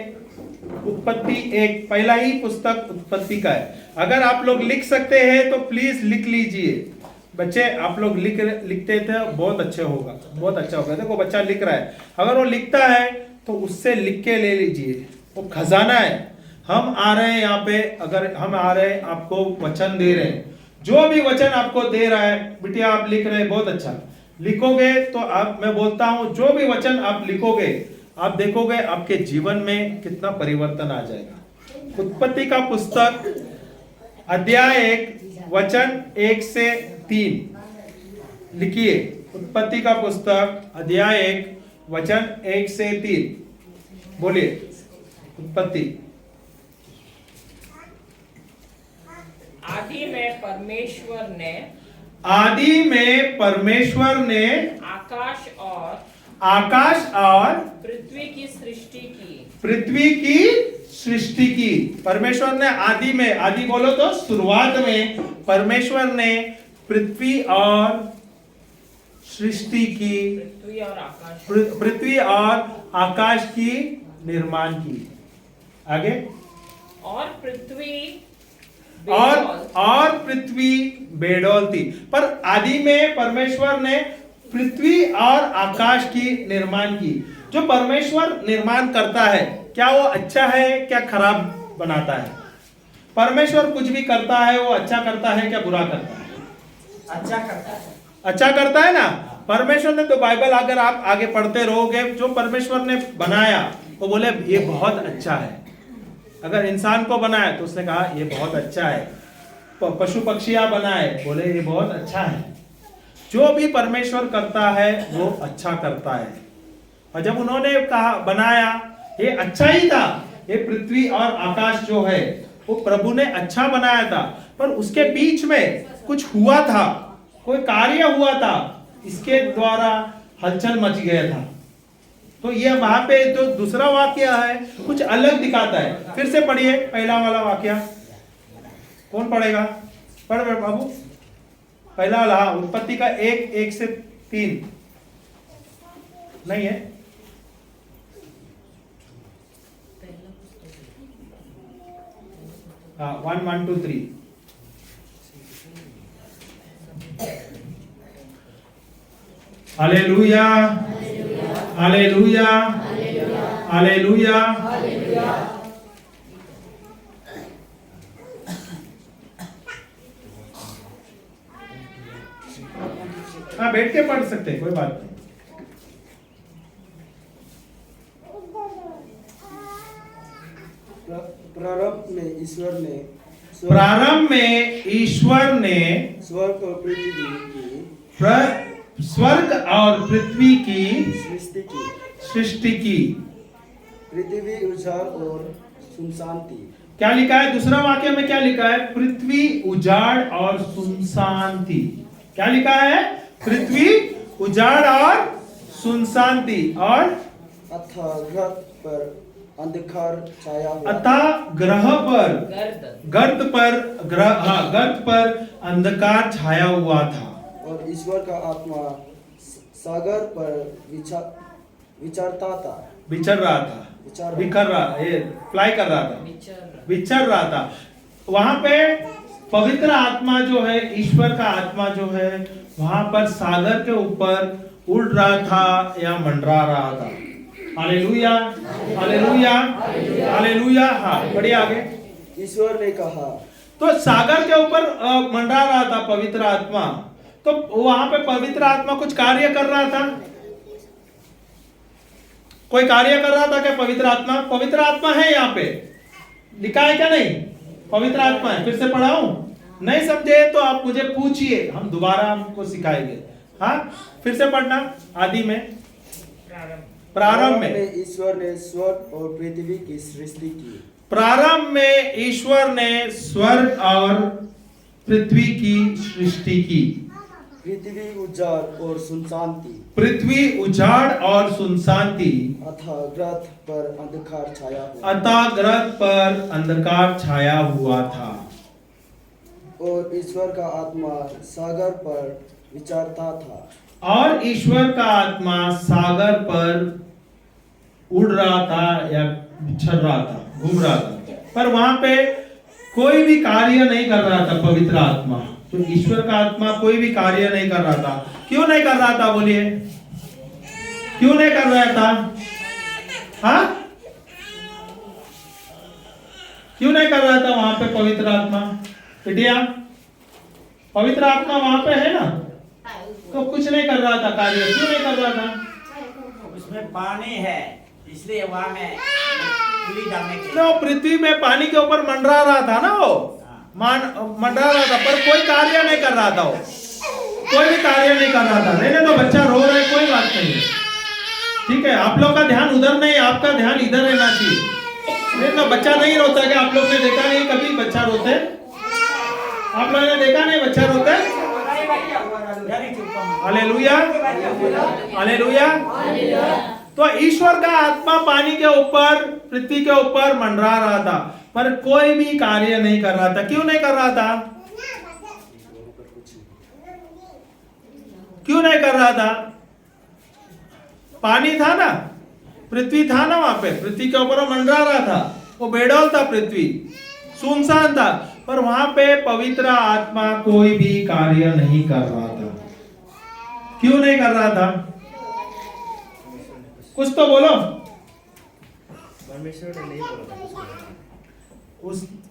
उत्पत्ति 1, पहला ही पुस्तक उत्पत्ति का है। अगर आप लोग लिख सकते हैं तो प्लीज लिख लीजिए। बच्चे आप लोग लिखते थे, बहुत अच्छे होगा, बहुत अच्छा होगा। देखो बच्चा लिख रहा है, अगर वो लिखता है तो उससे लिख के ले लीजिए, वो खजाना है। हम आ रहे हैं यहाँ पे, अगर हम आ रहे हैं आपको वचन दे रहे हैं, जो भी वचन आपको दे रहा है, बिटिया आप लिख रहे हैं, बहुत अच्छा लिखोगे तो आप, मैं बोलता हूं जो भी वचन आप लिखोगे, आप देखोगे आपके जीवन में कितना परिवर्तन आ जाएगा। उत्पत्ति का पुस्तक अध्याय 1 वचन 1 से 3 लिखिए। उत्पत्ति का पुस्तक अध्याय 1 वचन 1 से 3 बोलिए। उत्पत्ति। आदि में परमेश्वर ने आकाश और पृथ्वी की सृष्टि की। परमेश्वर ने आदि में, आदि बोलो तो शुरुआत में, परमेश्वर ने पृथ्वी और सृष्टि की, पृथ्वी और आकाश की निर्माण की। आगे। और पृथ्वी बेडौल थी। पर आदि में परमेश्वर ने पृथ्वी और आकाश की निर्माण की। जो परमेश्वर निर्माण करता है, क्या वो अच्छा है क्या खराब बनाता है? परमेश्वर कुछ भी करता है वो अच्छा करता है क्या बुरा करता है? अच्छा करता है। अच्छा करता है ना। परमेश्वर ने तो बाइबल अगर आप आगे पढ़ते रहोगे, जो परमेश्वर ने बनाया वो बोले ये बहुत अच्छा है। अगर इंसान को बनाया तो उसने कहा ये बहुत अच्छा है। पशु पक्षियां बनाए, बोले ये बहुत अच्छा है। जो भी परमेश्वर करता है वो अच्छा करता है। और जब उन्होंने कहा बनाया, ये अच्छा ही था। ये पृथ्वी और आकाश जो है वो प्रभु ने अच्छा बनाया था, पर उसके बीच में कुछ हुआ था, कोई कार्य हुआ था, इसके द्वारा हलचल मच गया था। तो ये वहां पे जो दूसरा वाक्य है कुछ अलग दिखाता है। फिर से पढ़िए पहला वाला वाक्य। कौन पढ़ेगा? पढ़ बाबू। पहला वाला, उत्पत्ति का 1:1-3 नहीं है? हाँ, 1, 1, 2, 3। Hallelujah, hallelujah, hallelujah. हाँ, बैठ के पढ़ सकते हैं, कोई बात नहीं। प्रारंभ में ईश्वर ने स्वर्ग और पृथ्वी की सृष्टि की। पृथ्वी उजाड़ और सुनसान थी। क्या लिखा है दूसरा वाक्य में? क्या लिखा है? पृथ्वी उजाड़ और सुनसान थी। क्या लिखा है? पृथ्वी उजाड़ और सुनसान थी। और अतः ग्रह पर अंधकार छाया हुआ। अतः ग्रह पर गर्त पर अंधकार छाया हुआ था। और ईश्वर का आत्मा सागर पर विचरता था। विचर रहा था, विचर रहा था। वहां पे पवित्र आत्मा जो है, ईश्वर का आत्मा जो है, वहां पर सागर के ऊपर उड़ रहा था या मंडरा रहा था। Hallelujah, hallelujah, hallelujah. हाँ, बढ़िए आगे। ईश्वर ने कहा, तो सागर के ऊपर मंडरा रहा था पवित्र आत्मा। तो वहां पे पवित्र आत्मा कुछ कार्य कर रहा था। कोई कार्य कर रहा था क्या पवित्र आत्मा? पवित्र आत्मा है यहाँ पे, लिखा है क्या? नहीं, पवित्र आत्मा है। फिर से पढ़ाऊं? नहीं समझे तो आप मुझे पूछिए, हम दोबारा हमको सिखाएंगे। हाँ, फिर से पढ़ना। आदि में, प्रारंभ में ईश्वर ने स्वर्ग और पृथ्वी की सृष्टि की। प्रारंभ में ईश्वर ने स्वर्ग और पृथ्वी की सृष्टि की। पृथ्वी उजाड़ और सुनसान थी। पृथ्वी उजाड़ और सुनसान थी। अतः ग्रह पर अंधकार छाया हुआ। अतः ग्रह पर अंधकार छाया हुआ था। और ईश्वर का आत्मा सागर पर विचरता था। और ईश्वर का आत्मा सागर पर उड़ रहा था या विचर रहा था, घूम रहा था। पर वहां पे कोई भी कार्य नहीं कर रहा था पवित्र आत्मा। तो ईश्वर का आत्मा कोई भी कार्य नहीं कर रहा था। क्यों नहीं कर रहा था? बोलिए, क्यों नहीं कर रहा था? हाँ, क्यों नहीं कर रहा था वहां पे पवित्र आत्मा? बिटिया, पवित्र आत्मा वहां पे है ना, तो कुछ नहीं कर रहा था कार्य। क्यों नहीं कर रहा था? उसमें पानी है, इसलिए वहां में पूरी डालने के तो पृथ्वी में पानी के ऊपर मंडरा रहा था ना, वो मंडरा रहा था, पर कोई कार्य नहीं कर रहा था। वो कोई भी कार्य नहीं कर रहा था। नहीं तो बच्चा रो रहा है, कोई बात नहीं है, ठीक है। आप लोग का ध्यान उधर नहीं, आपका ध्यान इधर रहना चाहिए। नहीं तो बच्चा नहीं रोता क्या? आप लोग ने देखा नहीं कभी बच्चा रोते? आप लोगों ने देखा नहीं बच्चा रोते? Hallelujah, hallelujah. तो ईश्वर का आत्मा पानी के ऊपर, पृथ्वी के ऊपर मंडरा रहा था, पर कोई भी कार्य नहीं कर रहा था। क्यों नहीं कर रहा था? क्यों नहीं कर रहा था? पानी था ना, पृथ्वी था ना, वहां पे पृथ्वी के ऊपर वो मंडरा रहा था। वो बेडौल था, पृथ्वी सुनसान था, पर वहां पे पवित्र आत्मा कोई भी कार्य नहीं कर रहा था। क्यों नहीं कर रहा था? कुछ तो बोलो। परमेश्वर ने नहीं बोला।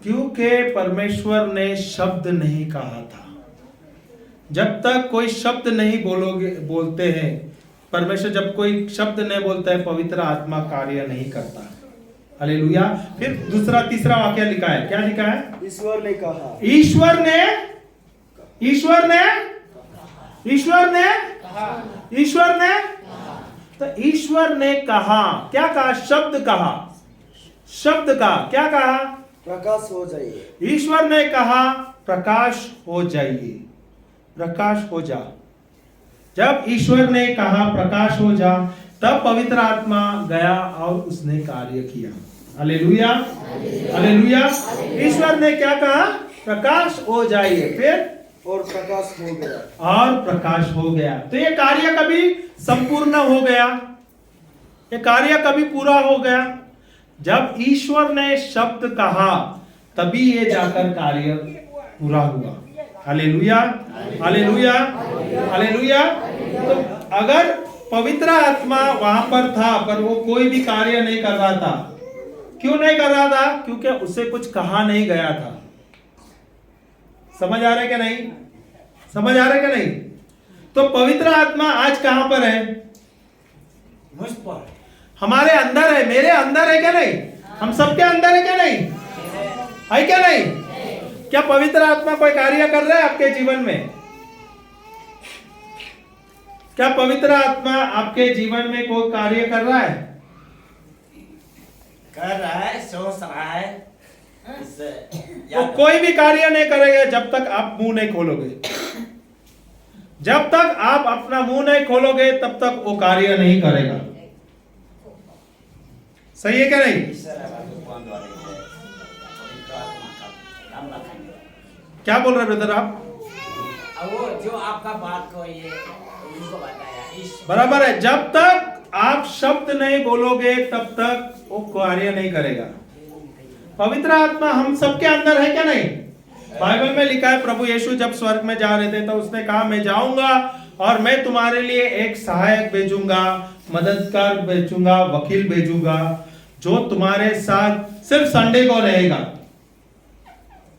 क्योंकि परमेश्वर ने शब्द नहीं कहा था। जब तक कोई शब्द नहीं बोलते हैं, परमेश्वर जब कोई शब्द नहीं बोलता है, पवित्र आत्मा कार्य नहीं करता। हालेलुया। फिर दूसरा तीसरा वाक्य लिखा है, क्या लिखा है? ईश्वर ने कहा, ईश्वर ने तो ईश्वर ने कहा, क्या कहा? शब्द कहा, शब्द का क्या कहा? प्रकाश हो जाइए। ईश्वर ने कहा प्रकाश हो जाइए, प्रकाश हो जा। जब ईश्वर ने कहा प्रकाश हो जा, तब पवित्र आत्मा गया और उसने कार्य किया। Hallelujah, hallelujah. ईश्वर ने क्या कहा? प्रकाश हो जाइए, फिर और प्रकाश हो गया। और प्रकाश हो गया। तो ये कार्य कभी संपूर्ण हो गया, ये कार्य कभी पूरा हो गया जब ईश्वर ने शब्द कहा, तभी ये जाकर कार्य पूरा हुआ। Hallelujah, hallelujah, hallelujah. तो अगर पवित्र आत्मा वहां पर था, पर वो कोई भी कार्य नहीं कर रहा था, क्यों नहीं कर रहा था? क्योंकि उसे कुछ कहा नहीं गया था। समझ आ रहा है क्या नहीं? समझ आ रहा है क्या नहीं? तो पवित्र आत्मा आज कहां पर है? मुझ पर, हमारे अंदर है, मेरे अंदर है क्या नहीं? हम सबके अंदर है क्या नहीं? है क्या नहीं? क्या पवित्र आत्मा कोई कार्य कर रहा है आपके जीवन में? क्या पवित्र आत्मा आपके जीवन में कोई कार्य कर रहा है? कर रहा है, सोच रहा है। वो कोई भी कार्य नहीं करेगा जब तक आप मुंह नहीं खोलोगे। जब तक आप अपना मुंह नहीं खोलोगे, तब तक वो कार्य नहीं करेगा। सही है क्या नहीं? क्या बोल रहे ब्रदर आप? वो जो आपका बात को ये उनको बताया, बराबर है। जब तक आप शब्द नहीं बोलोगे, तब तक वो कार्य नहीं करेगा। पवित्र आत्मा हम सबके अंदर है क्या नहीं? बाइबल में लिखा है, प्रभु यीशु जब स्वर्ग में जा रहे थे तो उसने कहा, मैं जाऊंगा और मैं तुम्हारे लिए एक सहायक भेजूंगा, मददगार भेजूंगा, वकील भेजूंगा, जो तुम्हारे साथ सिर्फ संडे को रहेगा।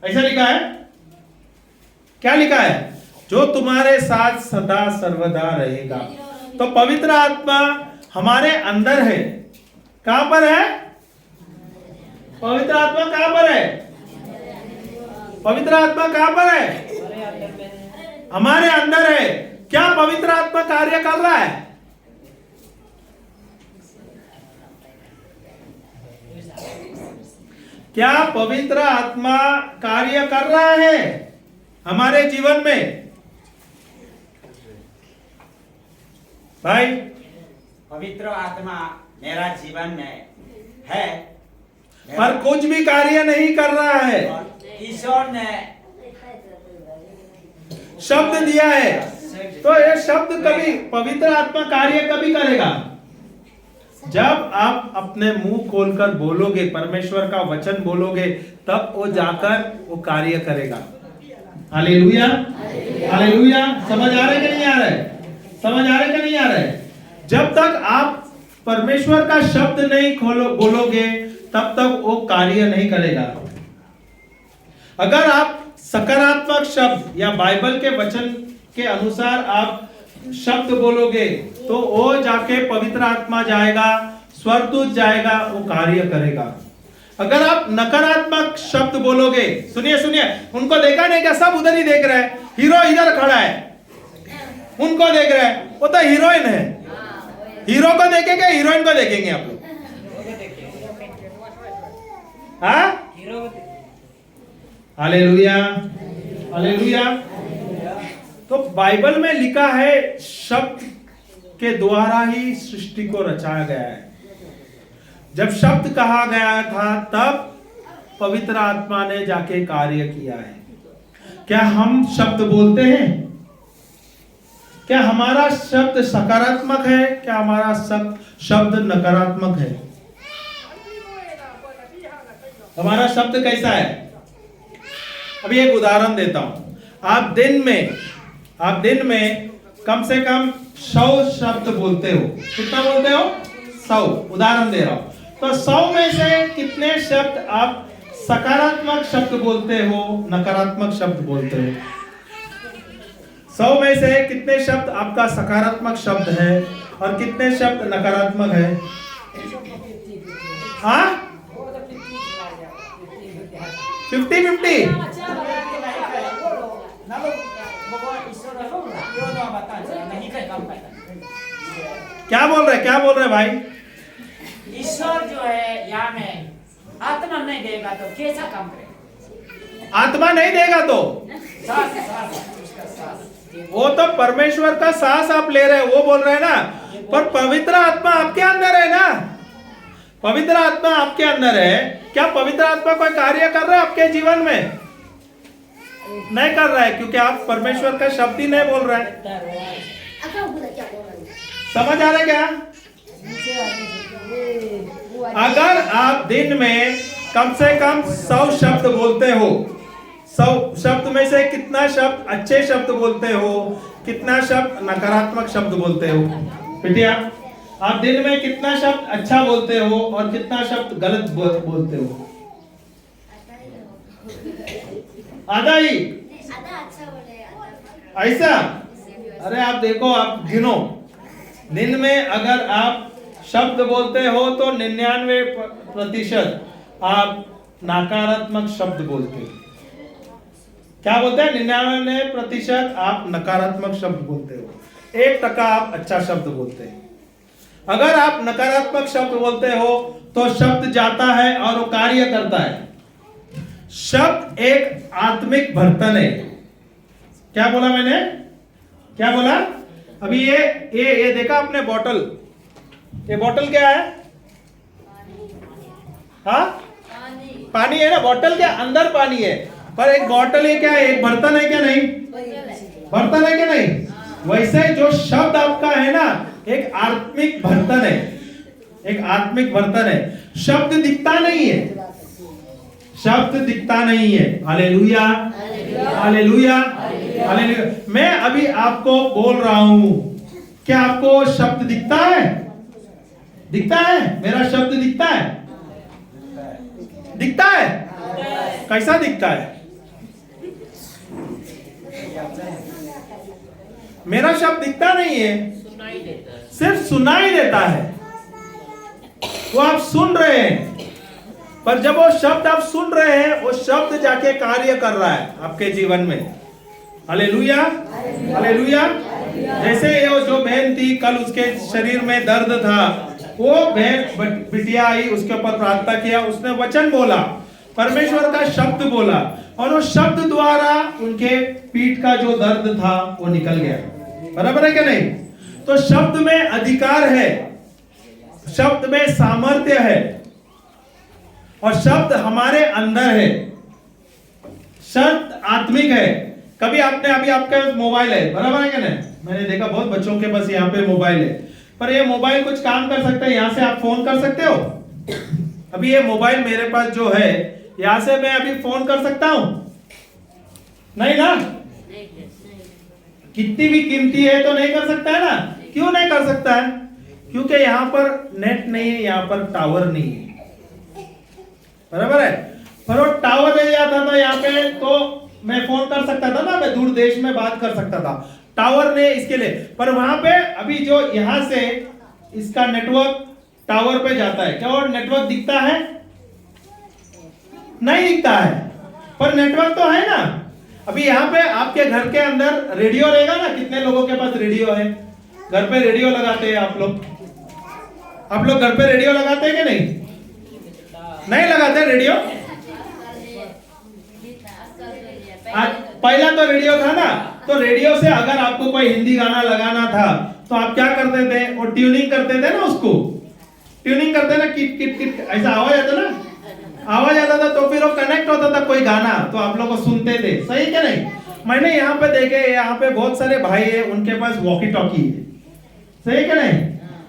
ऐसा लिखा है? क्या लिखा है? जो तुम्हारे साथ सदा सर्वदा रहेगा। तो पवित्र आत्मा हमारे अंदर है। कहां पर है? पवित्र आत्मा कहां पर है? पवित्र आत्मा कहां पर है? हमारे अंदर है। क्या पवित्र आत्मा कार्य कर रहा है? क्या पवित्र आत्मा कार्य कर रहा है हमारे जीवन में? भाई, पवित्र आत्मा मेरा जीवन में है, पर कुछ भी कार्य नहीं कर रहा है। और ईश्वर ने शब्द दिया है, तो ये शब्द कभी, पवित्र आत्मा कार्य कभी करेगा जब आप अपने मुंह खोलकर बोलोगे, परमेश्वर का वचन बोलोगे, तब वो जाकर वो कार्य करेगा। Hallelujah, hallelujah. समझ आ रहा है कि नहीं आ रहा है? समझ आ रहा है कि नहीं आ रहा है? जब तक आप परमेश्वर का शब्द नहीं बोलोगे, तब तक वो कार्य नहीं करेगा। अगर आप सकारात्मक शब्द या बाइबल के वचन के अनुसार आप शब्द बोलोगे, तो वो जाके पवित्र आत्मा जाएगा, स्वर्गदूत जाएगा, वो कार्य करेगा। अगर आप नकारात्मक शब्द बोलोगे, सुनिए सुनिए, उनको देखा नहीं क्या? सब उधर ही देख रहे हैं, हीरो इधर खड़ा है, उनको देख रहे हैं, वो तो हीरोइन है। हीरो को देखेंगे, हीरोइन को देखेंगे आप लोग? हाँ? Hallelujah, hallelujah. तो बाइबल में लिखा है, शब्द के द्वारा ही सृष्टि को रचाया गया है। जब शब्द कहा गया था, तब पवित्र आत्मा ने जाके कार्य किया है। क्या हम शब्द बोलते हैं? क्या हमारा शब्द सकारात्मक है? क्या हमारा शब्द नकारात्मक है? हमारा शब्द कैसा है? अभी एक उदाहरण देता हूं। आप दिन में कम से कम 100 शब्द बोलते हो। कितना बोलते हो? 100। उदाहरण दे रहा हूं। तो 100 में से कितने शब्द आप सकारात्मक शब्द बोलते हो, नकारात्मक शब्द बोलते हो? 100 में से कितने शब्द आपका सकारात्मक शब्द है और कितने शब्द नकारात्मक है? हाँ 50-50। क्या बोल रहे भाई? ईश्वर जो है यहाँ में आत्मा नहीं देगा तो कैसा काम करेगा? आत्मा नहीं देगा तो उसका सांस। वो तो परमेश्वर का सांस आप ले रहे हैं, वो बोल रहे हैं ना। पर पवित्र आत्मा आपके अंदर है ना, पवित्र आत्मा आपके अंदर है। क्या पवित्र आत्मा कोई कार्य कर रहा है आपके जीवन में? नहीं कर रहा है, क्योंकि आप परमेश्वर का शब्द ही नहीं बोल रहे हैं। समझ आ रहा है क्या? अगर आप दिन में कम से कम 100 शब्द बोलते हो, 100 शब्द में से कितना शब्द अच्छे शब्द बोलते हो, कितना शब्द नकारात्मक शब्द बोलते हो? बेटिया, आप दिन में कितना शब्द अच्छा बोलते हो और कितना शब्द गलत बोलते हो? आधा ही? ऐसा? अरे आप देखो, आप गिनो, दिन में अगर आप शब्द बोलते हो तो 99% आप नकारात्मक शब्द बोलते हो। क्या बोलते हैं? 99% आप नकारात्मक शब्द बोलते हो, 1% आप अच्छा शब्द बोलते हैं। अगर आप नकारात्मक शब्द बोलते हो तो शब्द जाता है और वो कार्य करता है। शब्द एक आत्मिक बर्तन है। क्या बोला मैंने? क्या बोला? अभी ये देखा आपने बॉटल? ये बॉटल क्या है? हाँ, पानी है ना। बॉटल के अंदर पानी है, पर एक बॉटल है क्या है? एक बर्तन है क्या? नहीं, बर्तन है क्या? नहीं। वैसे जो शब्द आपका है ना, एक आत्मिक बर्तन है, एक आत्मिक बर्तन है। शब्द दिखता नहीं है, शब्द दिखता नहीं है। Hallelujah, hallelujah, hallelujah. मैं अभी आपको बोल रहा हूं, क्या आपको शब्द दिखता है? दिखता है? मेरा शब्द दिखता है? दिखता है? कैसा दिखता है? मेरा शब्द दिखता नहीं है, सिर्फ सुनाई देता है। वो आप सुन रहे हैं, पर जब वो शब्द आप सुन रहे हैं, वो शब्द जाके कार्य कर रहा है आपके जीवन में। Hallelujah, hallelujah. जैसे ये जो बहन थी, कल उसके शरीर में दर्द था, वो बहन बिटिया आई, उसके ऊपर प्रार्थना किया, उसने वचन बोला, परमेश्वर का शब्द बोला, और वो शब्द द्वारा उनके पीठ का जो दर्द था वो निकल गया। बराबर है क्या? नहीं। तो शब्द में अधिकार है, शब्द में सामर्थ्य है, और शब्द हमारे अंदर है। शब्द आत्मिक है। कभी आपने, अभी आपका मोबाइल है, बराबर है क्या? नहीं, मैंने देखा बहुत बच्चों के पास यहाँ पे मोबाइल है, पर ये मोबाइल कुछ काम कर सकता है। यहाँ से आप फोन कर सकते हो। अभी ये मोबाइल मेरे पास जो है, यहाँ से मैं अभी फोन कर सकता हूं? नहीं ना। कितनी भी कीमती है तो नहीं कर सकता है ना। क्यों नहीं कर सकता है? क्योंकि यहाँ पर नेट नहीं है, यहाँ पर टावर नहीं है। बराबर है। पर वो टावर दे जाता था यहाँ पे तो मैं फोन कर सकता था ना, मैं दूर देश में बात कर सकता था। टावर ने इसके लिए, पर वहां पे अभी जो यहां से इसका नेटवर्क टावर पे जाता है, क्या और नेटवर्क दिखता है? नहीं दिखता है, पर नेटवर्क तो है ना। अभी यहाँ पे आपके घर के अंदर रेडियो रहेगा ना। कितने लोगों के पास रेडियो है? घर पे रेडियो लगाते हैं आप लोग? आप लोग घर पे रेडियो लगाते हैं कि नहीं? नहीं लगाते रेडियो? पहला तो रेडियो था ना, तो रेडियो से अगर आपको कोई हिंदी गाना लगाना था तो आप क्या करते थे? वो ट्यूनिंग करते थे ना, उसको ट्यूनिंग करते ना, किट किट किट ऐसा आवाज आता ना, आवाज आता था, तो फिर वो कनेक्ट होता था कोई गाना, तो आप लोग को सुनते थे। सही क्या नहीं? मैंने यहाँ पे देखे, यहाँ पे बहुत सारे भाई है, उनके पास वॉकी टॉकी है। सही क्या नहीं?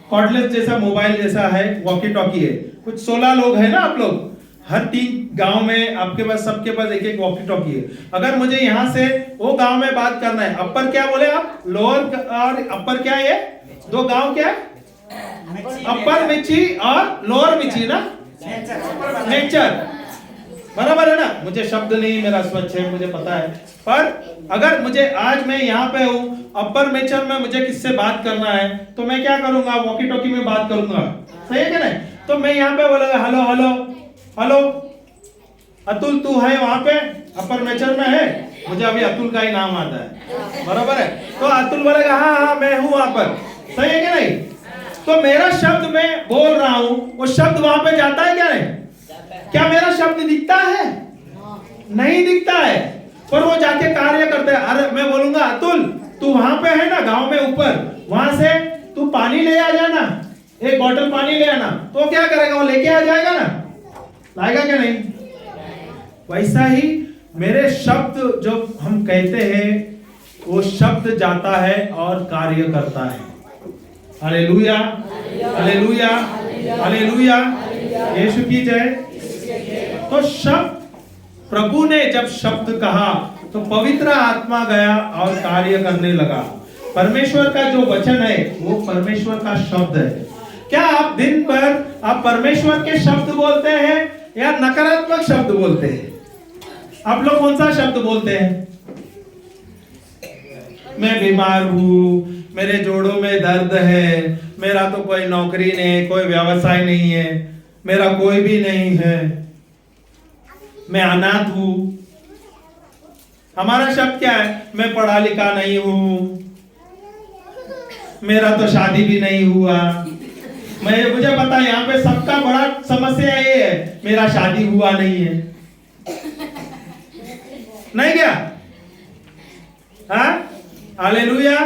कॉर्डलेस जैसा मोबाइल जैसा है, वॉकी टॉकी है। कुछ 16 लोग है ना आप लोग, हर 3 गांव में आपके पास, सबके पास एक एक वॉकी टॉकी है। अगर मुझे यहाँ से वो गांव में बात करना है, अपर क्या बोले आप? लोअर और अपर क्या है? 2 गांव क्या है? अपर मिची और लोअर मिची ना, नेचर। बराबर है ना, मुझे शब्द नहीं, मेरा स्वच्छ है, मुझे पता है। पर अगर मुझे आज मैं यहाँ पे हूँ, अपर मेचर में मुझे किससे बात करना है, तो मैं क्या करूंगा, वॉकी टॉकी में बात करूंगा, सही है क्या नहीं? तो मैं यहाँ पे बोलूंगा हेलो हेलो हेलो अतुल, तू है वहां पे, अपर मेचर में है, मुझे अभी अतुल का ही नाम आता है, बराबर है? तो अतुल बोलेगा हाँ हाँ मैं हूँ वहां पर, सही है क्या नहीं? तो मेरा शब्द मैं बोल रहा हूं, वो शब्द वहां पे जाता है क्या नहीं? क्या मेरा शब्द दिखता है? नहीं दिखता है, पर वो जाके कार्य करते हैं। अरे मैं बोलूंगा अतुल तू वहां पे है ना गांव में ऊपर, वहां से तू पानी ले आ जाना, एक बोतल पानी ले आना, तो क्या करेगा, वो लेके आ जाएगा ना, लाएगा क्या नहीं? वैसा ही मेरे शब्द जो हम कहते हैं, वो शब्द जाता है और कार्य करता है। हालेलुया हालेलुया हालेलुया, यीशु की जय। तो शब्द, प्रभु ने जब शब्द कहा तो पवित्र आत्मा गया और कार्य करने लगा। परमेश्वर का जो वचन है वो परमेश्वर का शब्द है। क्या आप दिन भर आप परमेश्वर के शब्द बोलते हैं या नकारात्मक शब्द बोलते हैं? आप लोग कौन सा शब्द बोलते हैं? मैं बीमार हूँ, मेरे जोड़ों में दर्द है, मेरा तो कोई नौकरी नहीं, कोई व्यवसाय नहीं है, मेरा कोई भी नहीं है, मैं अनाथ हूं। हमारा शब्द क्या है? मैं पढ़ा लिखा नहीं हूं, मेरा तो शादी भी नहीं हुआ। मुझे पता है यहाँ पे सबका बड़ा समस्या ये है, मेरा शादी हुआ नहीं है, नहीं क्या? हाँ, हालेलुया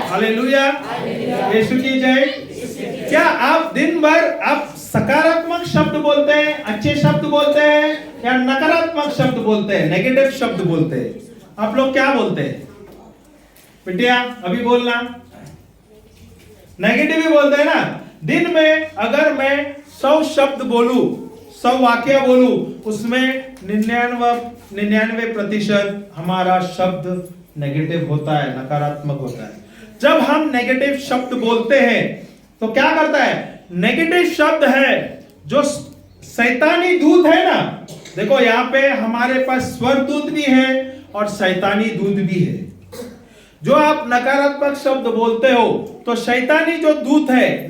हालेलुया, यीशु की जय। क्या आप दिन भर आप सकारात्मक शब्द बोलते हैं, अच्छे शब्द बोलते हैं, या नकारात्मक शब्द बोलते हैं, नेगेटिव शब्द बोलते हैं? आप लोग क्या बोलते हैं बिटिया? अभी बोलना, नेगेटिव ही बोलते हैं ना। दिन में अगर मैं 100 शब्द बोलूं, 100 वाक्य बोलूं, उसमें 99% हमारा शब्द नेगेटिव होता है, नकारात्मक होता है। जब हम नेगेटिव शब्द बोलते हैं तो क्या करता है? नेगेटिव शब्द है जो शैतानी दूत है ना, देखो यहाँ पे हमारे पास स्वर दूत भी है और शैतानी दूत भी है। जो आप नकारात्मक शब्द बोलते हो तो शैतानी जो दूत है,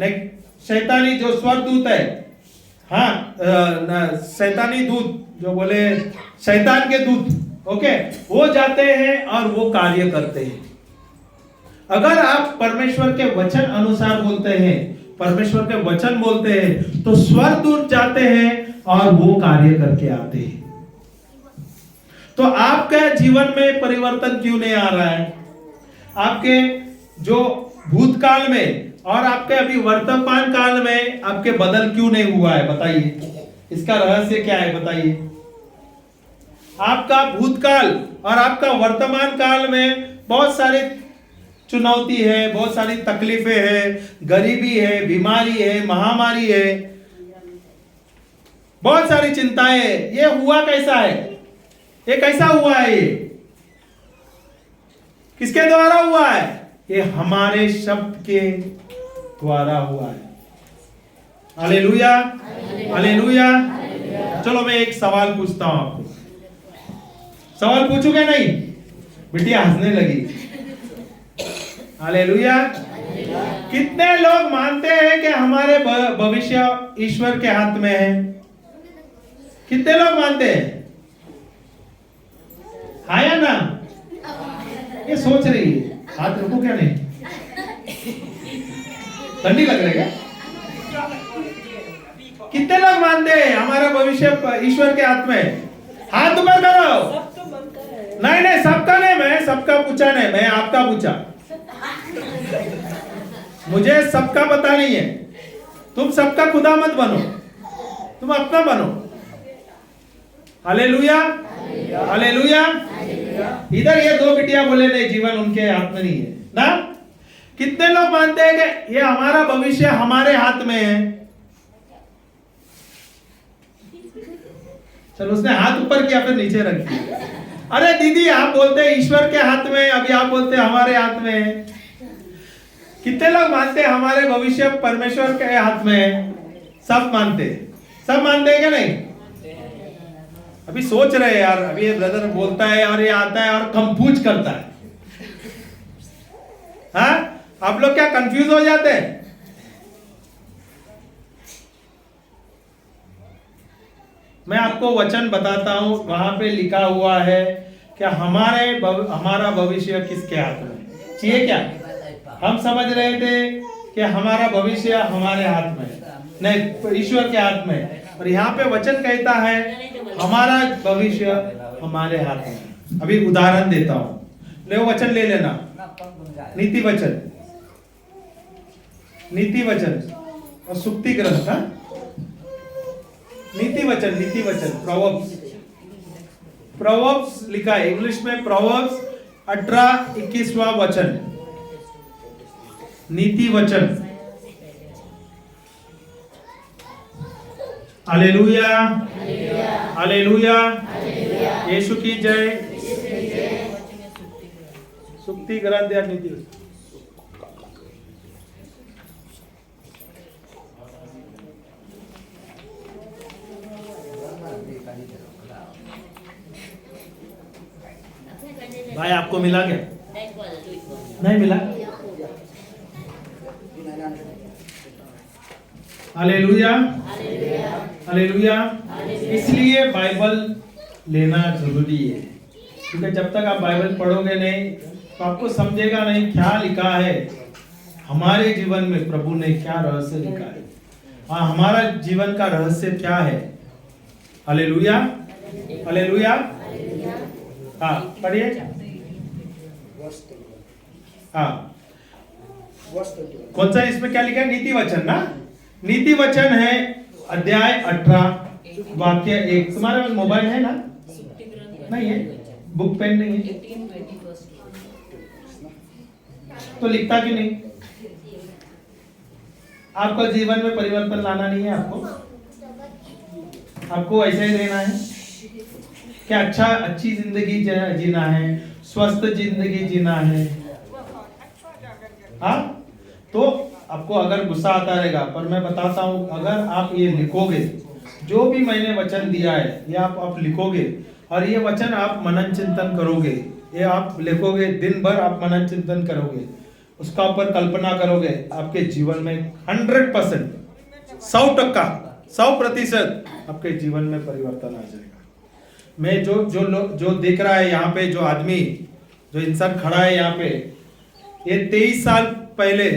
शैतानी जो स्वर दूत है, हाँ शैतानी दूत जो बोले शैतान के दूत, ओके, वो जाते हैं और वो कार्य करते हैं। अगर आप परमेश्वर के वचन अनुसार बोलते हैं, परमेश्वर के वचन बोलते हैं, तो स्वर दूत जाते हैं और वो कार्य करके आते हैं। तो आपके जीवन में परिवर्तन क्यों नहीं आ रहा है? आपके जो भूतकाल में और आपके अभी वर्तमान काल में आपके बदल क्यों नहीं हुआ है? बताइए, इसका रहस्य क्या है? बताइए। आपका भूतकाल और आपका वर्तमान काल में बहुत सारे चुनौती है, बहुत सारी तकलीफें है, गरीबी है, बीमारी है, महामारी है, बहुत सारी चिंताएं है। ये हुआ कैसा है? ये कैसा हुआ है? ये किसके द्वारा हुआ है? ये हमारे शब्द के द्वारा हुआ है। Hallelujah hallelujah. चलो मैं एक सवाल पूछता हूं आपको। सवाल पूछूंगा नहीं? बिटिया हंसने लगी। हालेलुया। कितने लोग मानते हैं कि हमारे भविष्य ईश्वर के हाथ में है? कितने लोग मानते हैं? हाँ या ना? ये सोच रही है, हाथ रखो क्या नहीं? ठंडी लग रही है? कितने लोग मानते हैं हमारा भविष्य ईश्वर के हाथ में? हाथ ऊपर करो। नहीं नहीं, सबका नहीं, मैं सबका पूछा नहीं, मैं आपका पूछा। मुझे सबका पता नहीं है। तुम सबका खुदा मत बनो, तुम अपना बनो। Hallelujah hallelujah. इधर ये दो बिटिया बोले नहीं, जीवन उनके हाथ में नहीं है ना। कितने लोग मानते हैं कि ये हमारा भविष्य हमारे हाथ में है? चलो, उसने हाथ ऊपर किया फिर नीचे रख दिया। अरे दीदी, आप बोलते हैं ईश्वर के हाथ में, अभी आप बोलते हैं हमारे हाथ में है। कितने लोग मानते हैं हमारे भविष्य परमेश्वर के हाथ में है? सब मानते हैं। सब मानते हैं क्या नहीं? अभी सोच रहे हैं यार, अभी ये ब्रदर बोलता है और ये आता है और कंफ्यूज करता है। हाँ, आप लोग क्या कंफ्यूज हो जाते हैं? मैं आपको वचन बताता हूं, वहां पे लिखा हुआ है कि हमारा भविष्य किसके हाथ में चाहिए। क्या हम समझ रहे थे कि हमारा भविष्य हमारे हाथ में, नहीं, ईश्वर के हाथ में। और यहाँ पे वचन कहता है हमारा भविष्य हमारे हाथ में। अभी उदाहरण देता हूं, ले वो वचन ले लेना, नीति वचन, नीति वचन और सुक्ति ग्रंथ। नीति वचन प्रोवर्ब्स लिखा है इंग्लिश में, प्रोवर्ब्स 18-21वां वचन, नीति वचन। हालेलुया, हालेलुया, यीशु की जय। सुक्ति ग्रंथ या नीति वचन। भाई आपको मिला क्या? नहीं मिला? Hallelujah, hallelujah. इसलिए बाइबल लेना जरूरी है, क्योंकि जब तक आप बाइबल पढ़ोगे नहीं तो आपको समझेगा नहीं क्या लिखा है हमारे जीवन में, प्रभु ने क्या रहस्य लिखा है, हाँ हमारा जीवन का रहस्य क्या है। Hallelujah, hallelujah. हाँ पढ़िए। हाँ, कौन सा इसमें क्या लिखा है? नीति वचन ना, नीति वचन है अध्याय 18 वाक्य 1। तुम्हारे पास मोबाइल है ना? नहीं है, बुक पेन नहीं है तो लिखता क्यों नहीं? आपको जीवन में परिवर्तन लाना नहीं है, आपको ऐसे ही रहना है क्या? अच्छी जिंदगी जीना है, स्वस्थ जिंदगी जीना है। हाँ, तो आपको अगर गुस्सा आता रहेगा, पर मैं बताता हूं, अगर आप ये लिखोगे, जो भी मैंने वचन दिया है ये आप लिखोगे और ये वचन आप मनन चिंतन करोगे, ये आप लिखोगे, दिन भर आप मनन चिंतन करोगे, उसका ऊपर कल्पना करोगे, आपके जीवन में 100%, 100% आपके जीवन में परिवर्तन आ जाएगा। मैं जो देख रहा है यहाँ पे, जो आदमी, जो इंसान खड़ा है यहाँ पे, ये 23 साल पहले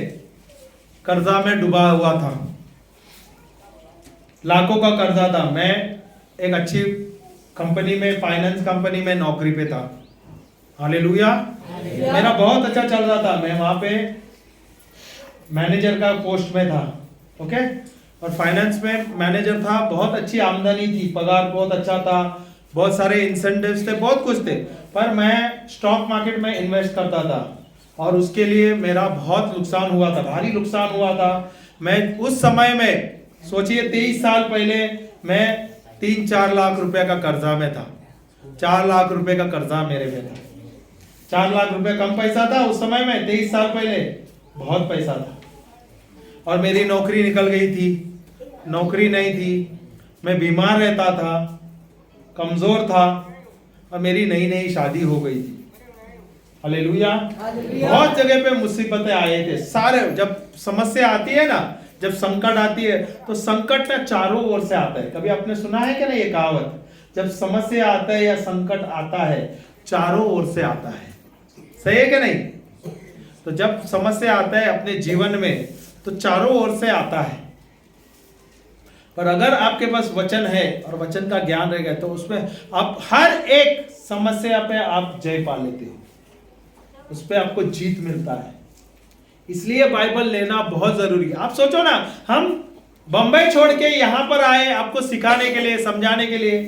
कर्जा में डूबा हुआ था, लाखों का कर्जा था। मैं एक अच्छी कंपनी में, फाइनेंस कंपनी में नौकरी पे था। हालेलुया, मेरा बहुत अच्छा चल रहा था, मैं वहां पे मैनेजर का पोस्ट में था, ओके, और फाइनेंस में मैनेजर था। बहुत अच्छी आमदनी थी, पगार बहुत अच्छा था, बहुत सारे इंसेंटिव्स थे, बहुत कुछ थे। पर मैं स्टॉक मार्केट में इन्वेस्ट करता था और उसके लिए मेरा बहुत नुकसान हुआ था, भारी नुकसान हुआ था। मैं उस समय में, सोचिए 23 साल पहले, मैं 3-4 लाख रुपए का कर्जा में था। 4 लाख रुपए का कर्जा मेरे पे था। 4 लाख रुपए कम पैसा था उस समय में, 23 साल पहले बहुत पैसा था। और मेरी नौकरी निकल गई थी, नौकरी नहीं थी, मैं बीमार रहता था, कमजोर था, और मेरी नई नई शादी हो गई थी। हालेलुया। बहुत जगह पे मुसीबतें आए थे सारे। जब समस्या आती है ना, जब संकट आती है, तो संकट ना चारों ओर से आता है। कभी आपने सुना है क्या ना ये कहावत? जब समस्या आता है या संकट आता है, चारों ओर से आता है। सही है क्या नहीं? तो जब समस्या आता है अपने जीवन में, तो चारों ओर से आता है। पर अगर आपके पास वचन है और वचन का ज्ञान रहेगा, तो उसमें आप हर एक समस्या पे आप जय पा लेते हो, उस पे आपको जीत मिलता है। इसलिए बाइबल लेना बहुत जरूरी है। आप सोचो ना, हम बंबई छोड़ के यहाँ पर आए आपको सिखाने के लिए, समझाने के लिए।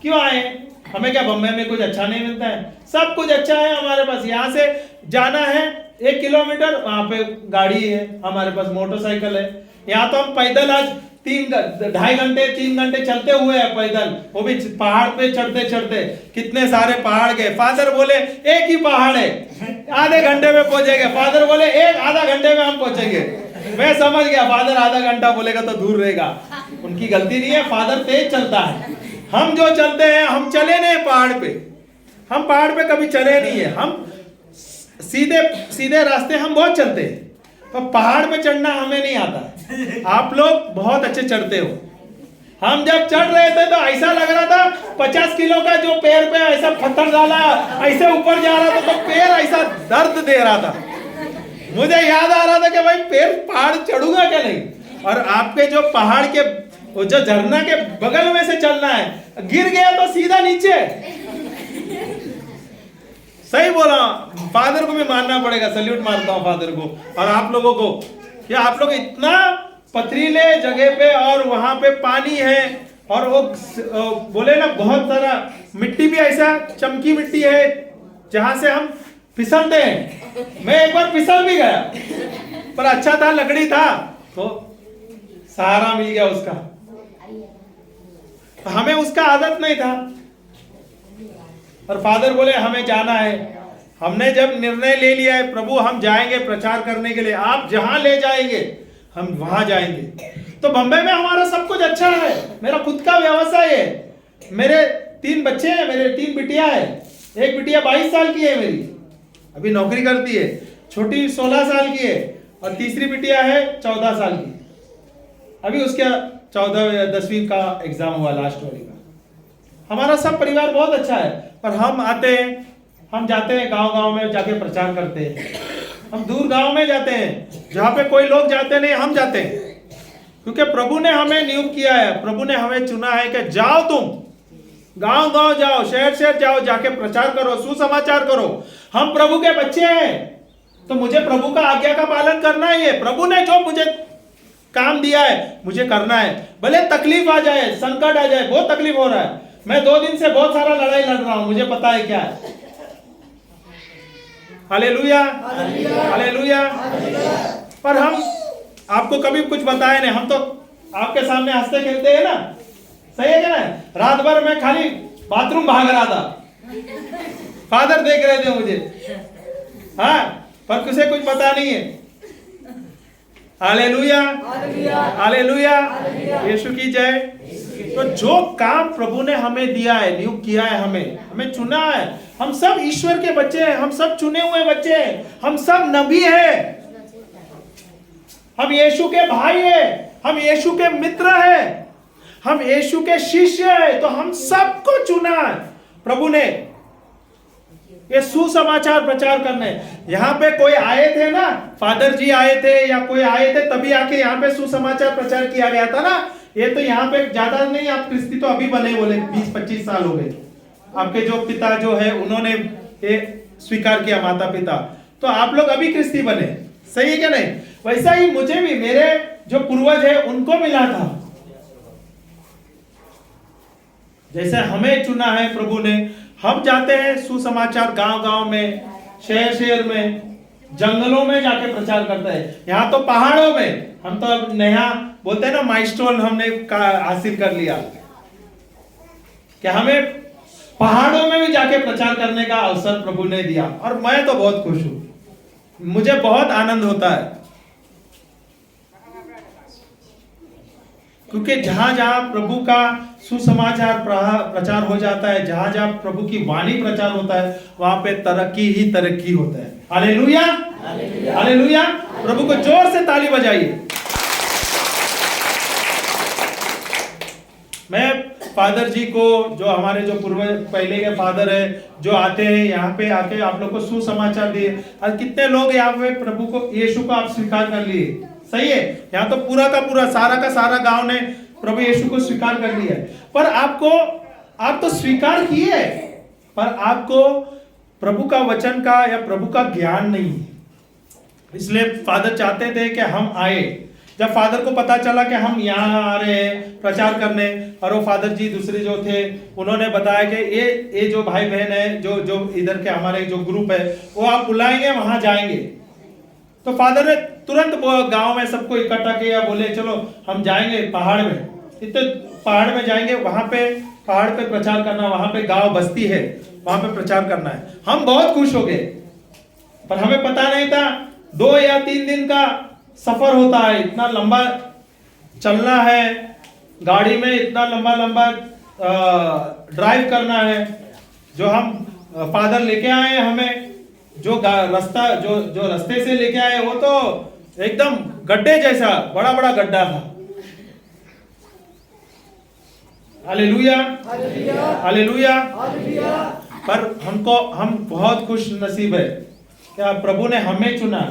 क्यों आए? हमें क्या बंबई में कुछ अच्छा नहीं मिलता है? सब कुछ अच्छा है हमारे पास। यहाँ से जाना है 1 किलोमीटर, वहां पे गाड़ी है, हमारे पास मोटरसाइकिल है। यहाँ तो हम पैदल आज 2.5 घंटे 3 घंटे चलते हुए हैं पैदल, वो भी पहाड़ पे चढ़ते चढ़ते। कितने सारे पहाड़ गए। फादर बोले एक ही पहाड़ है, आधे घंटे में पहुंचेंगे। फादर बोले आधा घंटे में हम पहुंचेंगे। मैं समझ गया फादर आधा घंटा बोलेगा तो दूर रहेगा। उनकी गलती नहीं है, फादर तेज चलता है। हम जो चलते हैं, हम चले नहीं पहाड़ पे, हम पहाड़ पे कभी चले नहीं है, हम सीधे सीधे रास्ते हम बहुत चलते हैं, पर पहाड़ पे चढ़ना हमें नहीं आता। आप लोग बहुत अच्छे चढ़ते हो। हम जब चढ़ रहे थे तो ऐसा लग रहा था 50 किलो का जो पैर पे ऐसा पत्थर डाला, ऐसे ऊपर जा रहा था तो पैर ऐसा दर्द दे रहा था। मुझे याद आ रहा था कि भाई पैर पहाड़ चढ़ूंगा क्या नहीं। और आपके जो पहाड़ के वो जो झरना के बगल में से चलना है, गिर गया तो सीधा नीचे। सही बोला, फादर को भी मानना पड़ेगा, सल्यूट मारता हूं फादर को और आप लोगों को कि आप लोग इतना पथरीले जगह पे और वहां पे पानी है और वो बोले ना बहुत सारा मिट्टी भी ऐसा चमकी मिट्टी है जहां से हम फिसलते हैं। मैं एक बार फिसल भी गया, पर अच्छा था, लकड़ी था तो सहारा मिल गया उसका। हमें उसका आदत नहीं था और फादर बोले हमें जाना है। हमने जब निर्णय ले लिया है प्रभु हम जाएंगे प्रचार करने के लिए, आप जहां ले जाएंगे हम वहां जाएंगे। तो बंबई में हमारा सब कुछ अच्छा है, मेरा खुद का व्यवसाय है, मेरे 3 बच्चे हैं, मेरे 3 बिटिया है। एक बिटिया 22 साल की है मेरी, अभी नौकरी करती है, छोटी 16 साल की है और तीसरी बिटिया है 14 साल की। अभी उसका 10वीं का एग्जाम हुआ लास्ट वाली का। हमारा सब परिवार बहुत अच्छा है, पर हम आते हैं, हम जाते हैं गांव-गांव में जाके प्रचार करते हैं। हम दूर गांव में जाते हैं जहां पे कोई लोग जाते नहीं, हम जाते हैं क्योंकि प्रभु ने हमें नियुक्त किया है, प्रभु ने हमें चुना है कि जाओ तुम गांव-गांव जाओ, शहर-शहर जाओ, जाके प्रचार करो, सुसमाचार करो। हम प्रभु के बच्चे हैं तो मुझे प्रभु का आज्ञा का पालन करना ही है। प्रभु ने जो मुझे काम दिया है मुझे करना है, भले तकलीफ आ जाए, संकट आ जाए। बहुत तकलीफ हो रहा है, मैं 2 दिन से बहुत सारा लड़ाई लड़ रहा हूं, मुझे पता है क्या है। Hallelujah, hallelujah. पर हम आपको कभी कुछ बताए नहीं, हम तो आपके सामने हंसते खेलते हैं ना, सही है क्या ना। रात भर मैं खाली बाथरूम भाग रहा था, फादर देख रहे थे मुझे, हाँ, पर किसे कुछ पता नहीं है। हालेलुया, हालेलुया, यीशु की जय। तो जो काम प्रभु ने हमें दिया है, नियुक्त किया है, हमें चुना है, हम सब ईश्वर के बच्चे हैं, हम सब चुने हुए बच्चे हैं, हम सब नबी हैं, हम यीशु के भाई हैं, हम यीशु के मित्र हैं, हम यीशु के शिष्य हैं। तो हम सबको चुना है प्रभु ने ये सुसमाचार प्रचार करने। यहाँ पे कोई आए थे ना, फादर जी आए थे या कोई आए थे तभी आके यहाँ पे सुसमाचार प्रचार किया गया था ना। ये तो यहाँ पे ज्यादा नहीं, आप क्रिस्ती तो अभी बने, बोले 20-25 साल हो गए। आपके जो पिता जो है उन्होंने ये स्वीकार किया, माता पिता, तो आप लोग अभी क्रिस्ती बने, सही है क्या नहीं। वैसा ही मुझे भी मेरे जो पूर्वज है उनको मिला था, जैसे हमें चुना है प्रभु ने। हम जाते हैं सुसमाचार गांव-गांव में, शहर-शहर में, जंगलों में जाके प्रचार करते हैं। यहाँ तो पहाड़ों में, हम तो अब नया बोलते हैं ना माइलस्टोन हमने हासिल कर लिया कि हमें पहाड़ों में भी जाके प्रचार करने का अवसर प्रभु ने दिया और मैं तो बहुत खुश हूं, मुझे बहुत आनंद होता है। क्योंकि जहां जहां प्रभु का सुसमाचार प्रचार हो जाता है, जहां जहां प्रभु की वाणी प्रचार होता है, वहां पे तरक्की ही तरक्की होता है। Hallelujah, hallelujah. प्रभु को जोर से ताली बजाइए। मैं फादर जी को, जो हमारे जो पूर्वज पहले के फादर है, जो आते हैं यहाँ पे आके आप लोग को सुसमाचार दिए, और कितने लोग यहाँ पे प्रभु को, यीशु को आप स्वीकार कर लिए, सही है। यहाँ तो पूरा का पूरा, सारा का सारा गांव ने प्रभु यीशु को स्वीकार कर लिया है। पर आप तो स्वीकार किए, पर आपको प्रभु का वचन का या प्रभु का ज्ञान नहीं है। इसलिए फादर चाहते थे कि हम आए। जब फादर को पता चला कि हम यहाँ आ रहे हैं प्रचार करने, और वो फादर जी दूसरे जो थे उन्होंने बताया कि ये जो भाई बहन है, जो इधर के हमारे जो ग्रुप है, वो आप बुलाएंगे, वहां जाएंगे। तो फादर ने तुरंत गांव में सबको इकट्ठा किया, बोले चलो हम जाएंगे पहाड़ में, इतने पहाड़ में जाएंगे, वहां पे पहाड़ पे प्रचार करना, वहां पे गांव बस्ती है, वहां पे प्रचार करना है। हम बहुत खुश हो गए, पर हमें पता नहीं था 2 या 3 दिन का सफर होता है, इतना लंबा चलना है गाड़ी में, इतना लंबा लंबा ड्राइव करना है, जो हम फादर लेके आए हैं, हमें जो रास्ता जो रास्ते से लेके आए वो तो एकदम गड्ढे जैसा बड़ा बड़ा गड्ढा था। Hallelujah hallelujah. पर हम बहुत खुश नसीब है क्या प्रभु ने हमें चुना।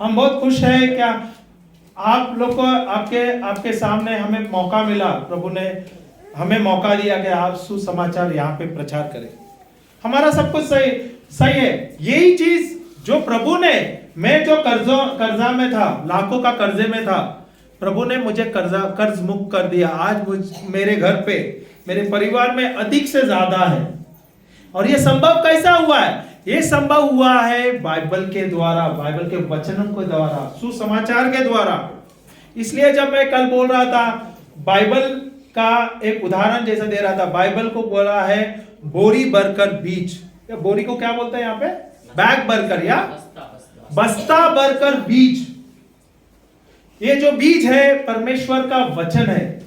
हम बहुत खुश है क्या आप लोग को आपके सामने हमें मौका मिला। प्रभु ने हमें मौका दिया कि आप सुसमाचार यहाँ पे प्रचार करें। हमारा सब कुछ सही है। यही चीज जो प्रभु ने, मैं जो कर्जा में था, लाखों का कर्जे में था, प्रभु ने मुझे कर्ज मुक्त कर दिया। आज मेरे घर पे, मेरे परिवार में अधिक से ज्यादा है। और ये संभव कैसा हुआ है? ये संभव हुआ है बाइबल के द्वारा, बाइबल के वचनों के द्वारा, सुसमाचार के द्वारा। इसलिए जब मैं कल बोल रहा था, बाइबल का एक उदाहरण जैसा दे रहा था, बाइबल को बोला है बोरी भरकर बीज, या बोरी को क्या बोलते हैं यहाँ पे? बैग भरकर या बस्ता भरकर बीज। ये जो बीज है परमेश्वर का वचन है।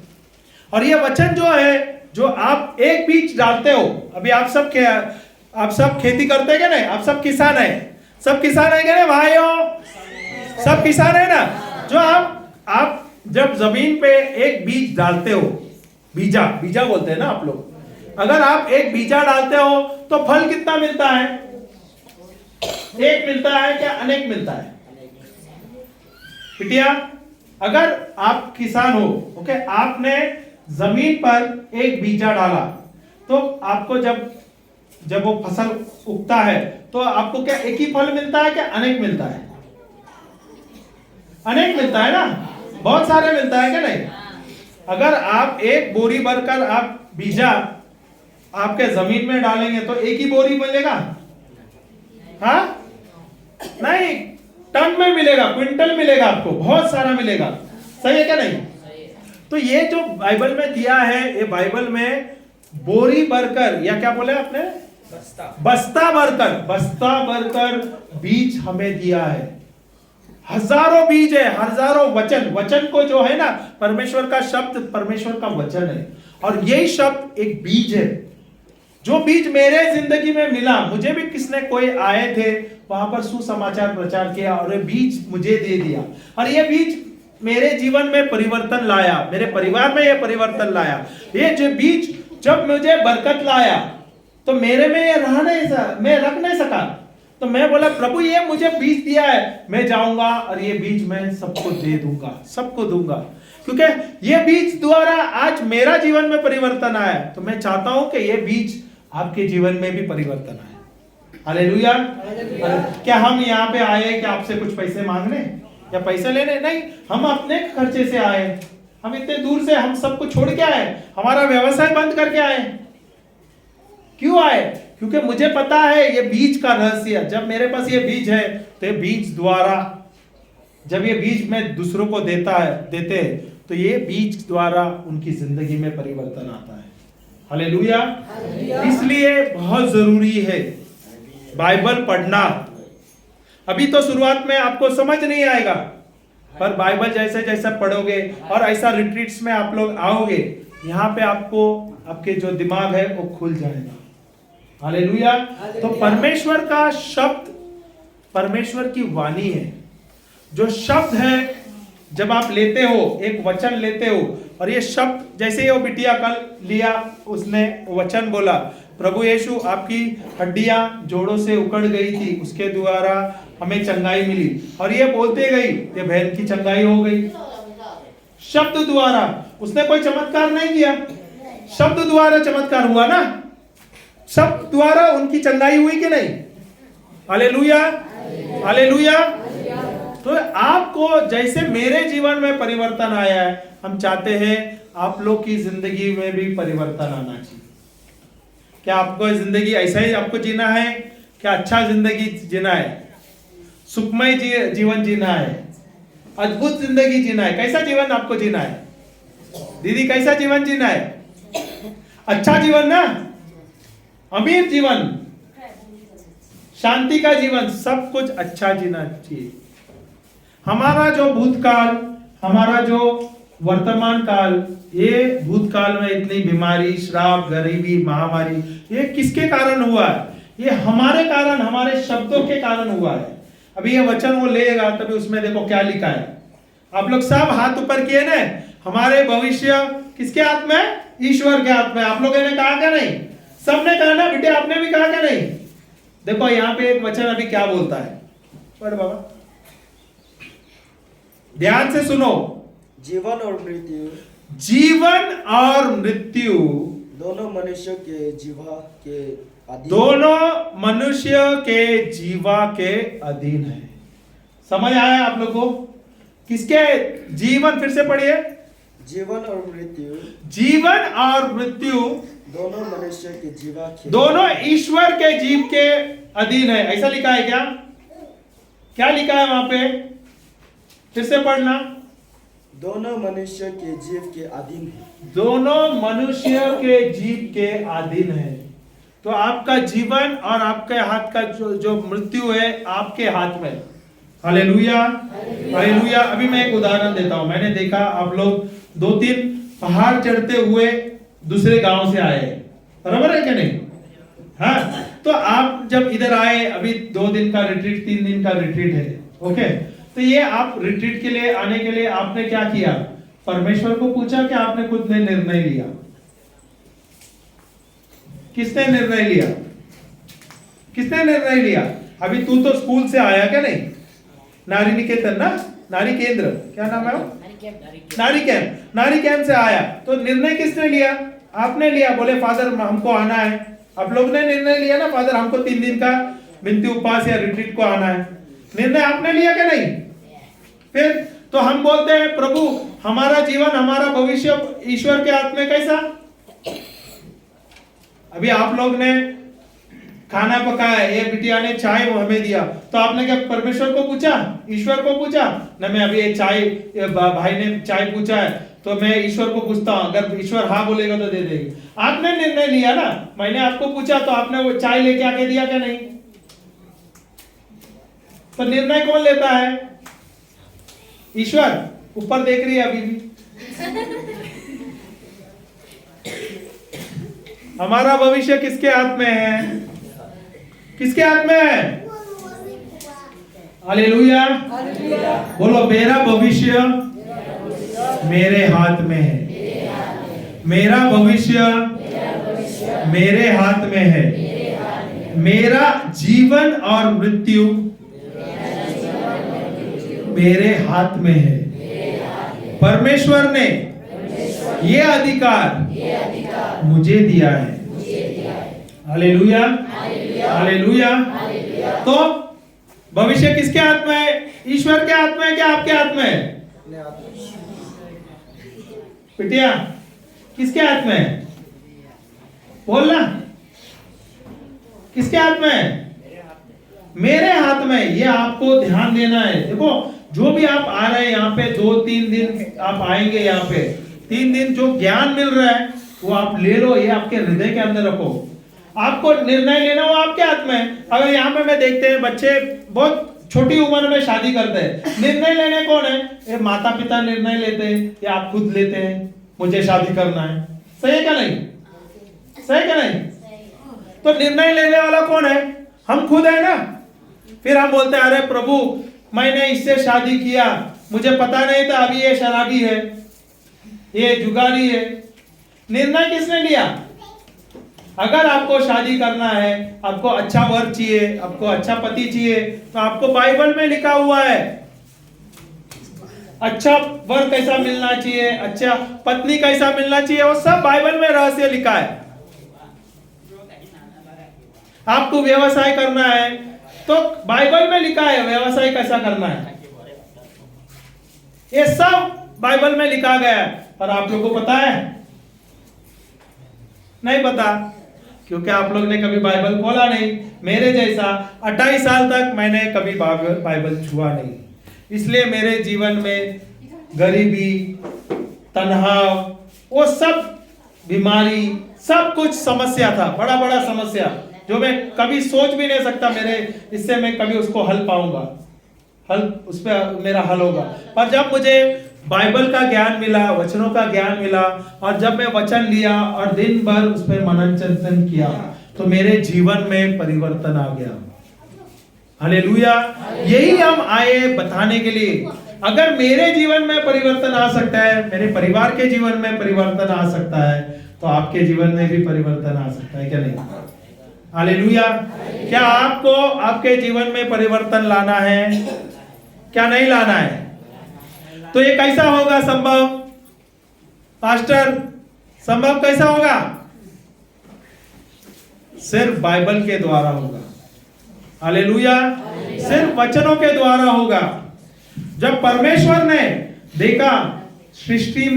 और ये वचन जो है, जो आप एक बीज डालते हो, अभी आप सब खेती करते हैं क्या? नहीं, आप सब किसान है, सब किसान है क्या? नहीं भाइयों, सब किसान है ना। जो आप जब जमीन पे एक बीज डालते हो, बीजा बोलते हैं ना आप लोग, अगर आप एक बीजा डालते हो तो फल कितना मिलता है? एक मिलता है क्या अनेक मिलता है? बिटिया, अगर आप किसान हो, ओके, आपने जमीन पर एक बीजा डाला तो आपको जब वो फसल उगता है तो आपको क्या एक ही फल मिलता है क्या अनेक मिलता है? अनेक मिलता है ना, बहुत सारे मिलता है क्या? नहीं। अगर आप एक बोरी भरकर आप बीजा आपके जमीन में डालेंगे तो एक ही बोरी मिलेगा? हाँ नहीं, टन में मिलेगा, क्विंटल मिलेगा, आपको बहुत सारा मिलेगा। सही है क्या? नहीं। तो ये जो बाइबल में दिया है, ये बाइबल में बोरी भरकर, या क्या बोले आपने? बस्ता भरकर बीज हमें दिया है। हजारों बीज है, हजारों वचन को जो है ना, परमेश्वर का शब्द, परमेश्वर का वचन है। और यही शब्द एक बीज है। जो बीज मेरे जिंदगी में मिला, मुझे भी किसने कोई आए थे वहां पर सुसमाचार प्रचार किया और ये बीज मुझे दे दिया। और ये बीज मेरे जीवन में परिवर्तन लाया, मेरे परिवार में ये परिवर्तन लाया। ये जो बीज जब मुझे बरकत लाया तो मेरे में ये मैं रख नहीं सका। तो मैं बोला प्रभु ये मुझे बीज दिया है, मैं जाऊंगा और ये बीज मैं सबको दे दूंगा, सबको दूंगा। क्योंकि ये बीज द्वारा आज मेरा जीवन में परिवर्तन आया, तो मैं चाहता हूं कि ये बीज आपके जीवन में भी परिवर्तन आए। हालेलुया। क्या हम यहाँ पे आए कि आपसे कुछ पैसे मांगने या पैसे लेने? नहीं, हम अपने खर्चे से आए। हम इतने दूर से हम सब कुछ छोड़ के आए, हमारा व्यवसाय बंद करके आए। क्यों आए? क्योंकि मुझे पता है ये बीज का रहस्य। जब मेरे पास ये बीज है तो ये बीज द्वारा, जब ये बीज मैं दूसरों को देते तो ये बीज द्वारा उनकी जिंदगी में परिवर्तन आता है। हालेलुया। इसलिए बहुत जरूरी है बाइबल पढ़ना। अभी तो शुरुआत में आपको समझ नहीं आएगा, पर बाइबल जैसे जैसे पढ़ोगे और ऐसा रिट्रीट्स में आप लोग आओगे, यहाँ पे आपको आपके जो दिमाग है वो खुल जाएगा। हालेलुया। तो परमेश्वर का शब्द परमेश्वर की वाणी है। जो शब्द है, जब आप लेते हो, एक वचन लेते हो, और ये शब्द जैसे वो बिटिया कल लिया, उसने वचन बोला, प्रभु यीशु आपकी हड्डियां जोड़ों से उकड़ गई थी, उसके द्वारा हमें चंगाई मिली। और ये बोलते गई, ये बहन की चंगाई हो गई शब्द द्वारा। उसने कोई चमत्कार नहीं किया, शब्द द्वारा चमत्कार हुआ ना। शब्द द्वारा उनकी चंगाई हुई कि नहीं? Hallelujah hallelujah. तो आपको जैसे मेरे जीवन में परिवर्तन आया है, हम चाहते हैं आप लोग की जिंदगी में भी परिवर्तन आना चाहिए। क्या आपको जिंदगी ऐसा ही आपको जीना है? क्या अच्छा जिंदगी जीना है? सुखमय जीवन जीना है? अद्भुत जिंदगी जीना है? कैसा जीवन आपको जीना है दीदी? कैसा जीवन जीना है? अच्छा जीवन ना, अमीर जीवन, शांति का जीवन, सब कुछ अच्छा जीना चाहिए। हमारा जो भूतकाल, हमारा जो वर्तमान काल, ये भूतकाल में इतनी बीमारी, श्राप, गरीबी, महामारी, ये किसके कारण हुआ है? ये हमारे कारण, हमारे शब्दों के कारण हुआ है। अभी ये वचन वो लेगा तभी उसमें देखो क्या लिखा है। आप लोग सब हाथ ऊपर किए ना, हमारे भविष्य किसके हाथ में? ईश्वर के हाथ में। आप लोगों ने कहा क्या नहीं? सबने कहा ना बेटे, आपने भी कहा क्या नहीं? देखो यहाँ पे एक वचन अभी क्या बोलता है, पढ़ बाबा, ध्यान से सुनो। जीवन और मृत्यु जीवन और मृत्यु दोनों मनुष्य के जीवा के अधीन, दोनों मनुष्य के जीवा के अधीन है। समझ आया आप लोगों को? किसके जीवन? फिर से पढ़िए। जीवन और मृत्यु जीवन और मृत्यु दोनों मनुष्य के जीवा के, दोनों ईश्वर के जीव के अधीन है। ऐसा लिखा है क्या? क्या लिखा है वहां पे? फिर से पढ़ना। दोनों मनुष्य के जीव के अधीन है। दोनों मनुष्य के जीव के अधीन है। तो आपका जीवन और आपके हाथ का जो मृत्यु है आपके हाथ में। Hallelujah, hallelujah. अभी मैं एक उदाहरण देता हूं। मैंने देखा आप लोग 2-3 पहाड़ चढ़ते हुए दूसरे गांव से आए, बराबर है क्या नहीं? हाँ, तो आप जब इधर आए, अभी 2 दिन का रिट्रीट, 3 दिन का रिट्रीट है, ओके? तो ये आप रिट्रीट के लिए आने के लिए आपने क्या किया? परमेश्वर को पूछा कि आपने खुद ने निर्णय लिया? किसने निर्णय लिया? किसने निर्णय लिया? अभी तू तो स्कूल से आया क्या नहीं? नारी निकेतन ना, नारी केंद्र, क्या नाम है? नारी कैंप से आया। तो निर्णय किसने लिया? आपने लिया। बोले फादर हमको आना है। आप लोग ने निर्णय लिया ना, फादर हमको 3 दिन का विनती उपवास या रिट्रीट को आना है। निर्णय आपने लिया क्या नहीं? फिर तो हम बोलते हैं प्रभु हमारा जीवन, हमारा भविष्य ईश्वर के हाथ में। कैसा? अभी आप लोग ने खाना पकाया, ये बिटिया ने चाय वो हमें दिया, तो आपने क्या परमेश्वर को पूछा? ईश्वर को पूछा ना? मैं अभी ये चाय, भाई ने चाय पूछा है तो मैं ईश्वर को पूछता हूं, अगर ईश्वर हाँ बोलेगा तो दे देंगे। आपने निर्णय लिया ना, मैंने आपको पूछा तो आपने वो चाय लेके आके दिया क्या नहीं? तो निर्णय कौन लेता है? ईश्वर। ऊपर देख रही है अभी भी। हमारा भविष्य किसके हाथ में है? किसके हाथ में है? हालेलुया, बोलो मेरा भविष्य मेरे हाथ में है। मेरा भविष्य मेरे हाथ में है। मेरा जीवन और मृत्यु मेरे हाथ में है। परमेश्वर ने ये अधिकार मुझे दिया है। Hallelujah, hallelujah. तो भविष्य किसके हाथ में है? ईश्वर के हाथ में है क्या आपके हाथ में है? बिटिया किसके हाथ में है? बोलना, किसके हाथ में है? मेरे हाथ में। ये आपको ध्यान देना है। देखो जो भी आप आ रहे हैं यहाँ पे, 2-3 दिन आप आएंगे यहाँ पे, 3 दिन जो ज्ञान मिल रहा है वो आप ले लो, ये आपके हृदय के अंदर रखो। आपको निर्णय लेना वो आपके हाथ में। अगर यहाँ पे मैं देखते हैं बच्चे बहुत छोटी उम्र में शादी करते हैं, निर्णय लेने कौन है? ये माता पिता निर्णय लेते हैं या आप खुद लेते हैं मुझे शादी करना है? सही है क्या नहीं? सही क्या नहीं? तो निर्णय लेने वाला कौन है? हम खुद है ना। फिर हम बोलते हैं अरे प्रभु मैंने इससे शादी किया, मुझे पता नहीं था अभी ये शराबी है, ये जुगारी है। निर्णय किसने लिया? अगर आपको शादी करना है, आपको अच्छा वर चाहिए, आपको अच्छा पति चाहिए, तो आपको बाइबल में लिखा हुआ है अच्छा वर कैसा मिलना चाहिए, अच्छा पत्नी कैसा मिलना चाहिए, वो सब बाइबल में रहस्य लिखा है। आपको व्यवसाय करना है तो बाइबल में लिखा है व्यवसाय कैसा करना है, ये सब बाइबल में लिखा गया है। और आप लोगों को पता है? नहीं पता, क्योंकि आप लोग ने कभी बाइबल खोला नहीं। मेरे जैसा 28 साल तक मैंने कभी बाइबल छुआ नहीं, इसलिए मेरे जीवन में गरीबी, तनाव, वो सब बीमारी, सब कुछ समस्या था, बड़ा बड़ा समस्या जो मैं कभी सोच भी नहीं सकता मेरे इससे मैं कभी उसको हल पाऊंगा, हल उस पर मेरा हल होगा। पर जब मुझे बाइबल का ज्ञान मिला, वचनों का ज्ञान मिला, और जब मैं वचन लिया और दिन भर उस पर मनन चिंतन किया तो मेरे जीवन में परिवर्तन आ गया। हालेलुया। यही हम आए बताने के लिए। अगर मेरे जीवन में परिवर्तन आ सकता है, मेरे परिवार के जीवन में परिवर्तन आ सकता है, तो आपके जीवन में भी परिवर्तन आ सकता है, क्या नहीं? हालेलुया। क्या आपको आपके जीवन में परिवर्तन लाना है, क्या नहीं लाना है? तो ये कैसा होगा संभव? पास्टर, संभव कैसा होगा? सिर्फ बाइबल के द्वारा होगा। हालेलुया। सिर्फ वचनों के द्वारा होगा। जब परमेश्वर ने देखा सृष्टि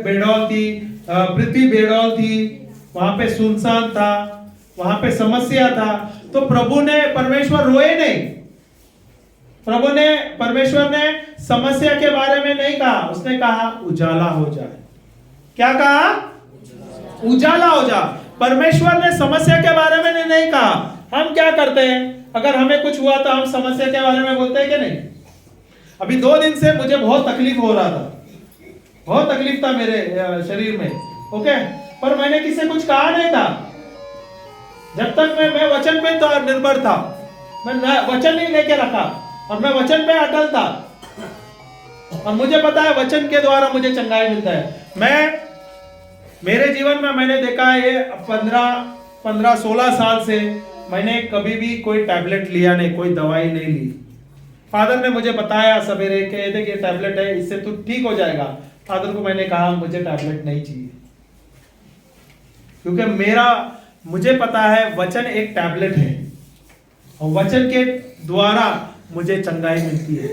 बेडौल थी, पृथ्वी बेडौल थी, वहां पे सुनसान था, वहां पे समस्या था, तो परमेश्वर रोए नहीं। परमेश्वर ने समस्या के बारे में नहीं कहा, उसने कहा उजाला हो जाए। क्या कहा? उजाला हो जा। परमेश्वर ने समस्या के बारे में नहीं कहा। हम क्या करते हैं, अगर हमें कुछ हुआ तो हम समस्या के बारे में बोलते हैं कि नहीं? अभी 2 दिन से मुझे बहुत तकलीफ हो रहा था, बहुत तकलीफ था मेरे शरीर में, ओके, पर मैंने किसी कुछ कहा नहीं था। जब तक मैं वचन पे तो निर्भर था, मैं वचन ही लेके रखा और मैं वचन पे अटल था, और मुझे पता है वचन के द्वारा मुझे चंगाई मिलता है। मेरे जीवन में मैंने देखा है 15-16 साल से मैंने कभी भी कोई टैबलेट लिया नहीं, कोई दवाई नहीं ली। फादर ने मुझे बताया सवेरे के देख ये टैबलेट है, इससे तू ठीक हो जाएगा। फादर को मैंने कहा मुझे टैबलेट नहीं चाहिए, क्योंकि मुझे पता है वचन एक टैबलेट है और वचन के द्वारा मुझे चंगाई मिलती है।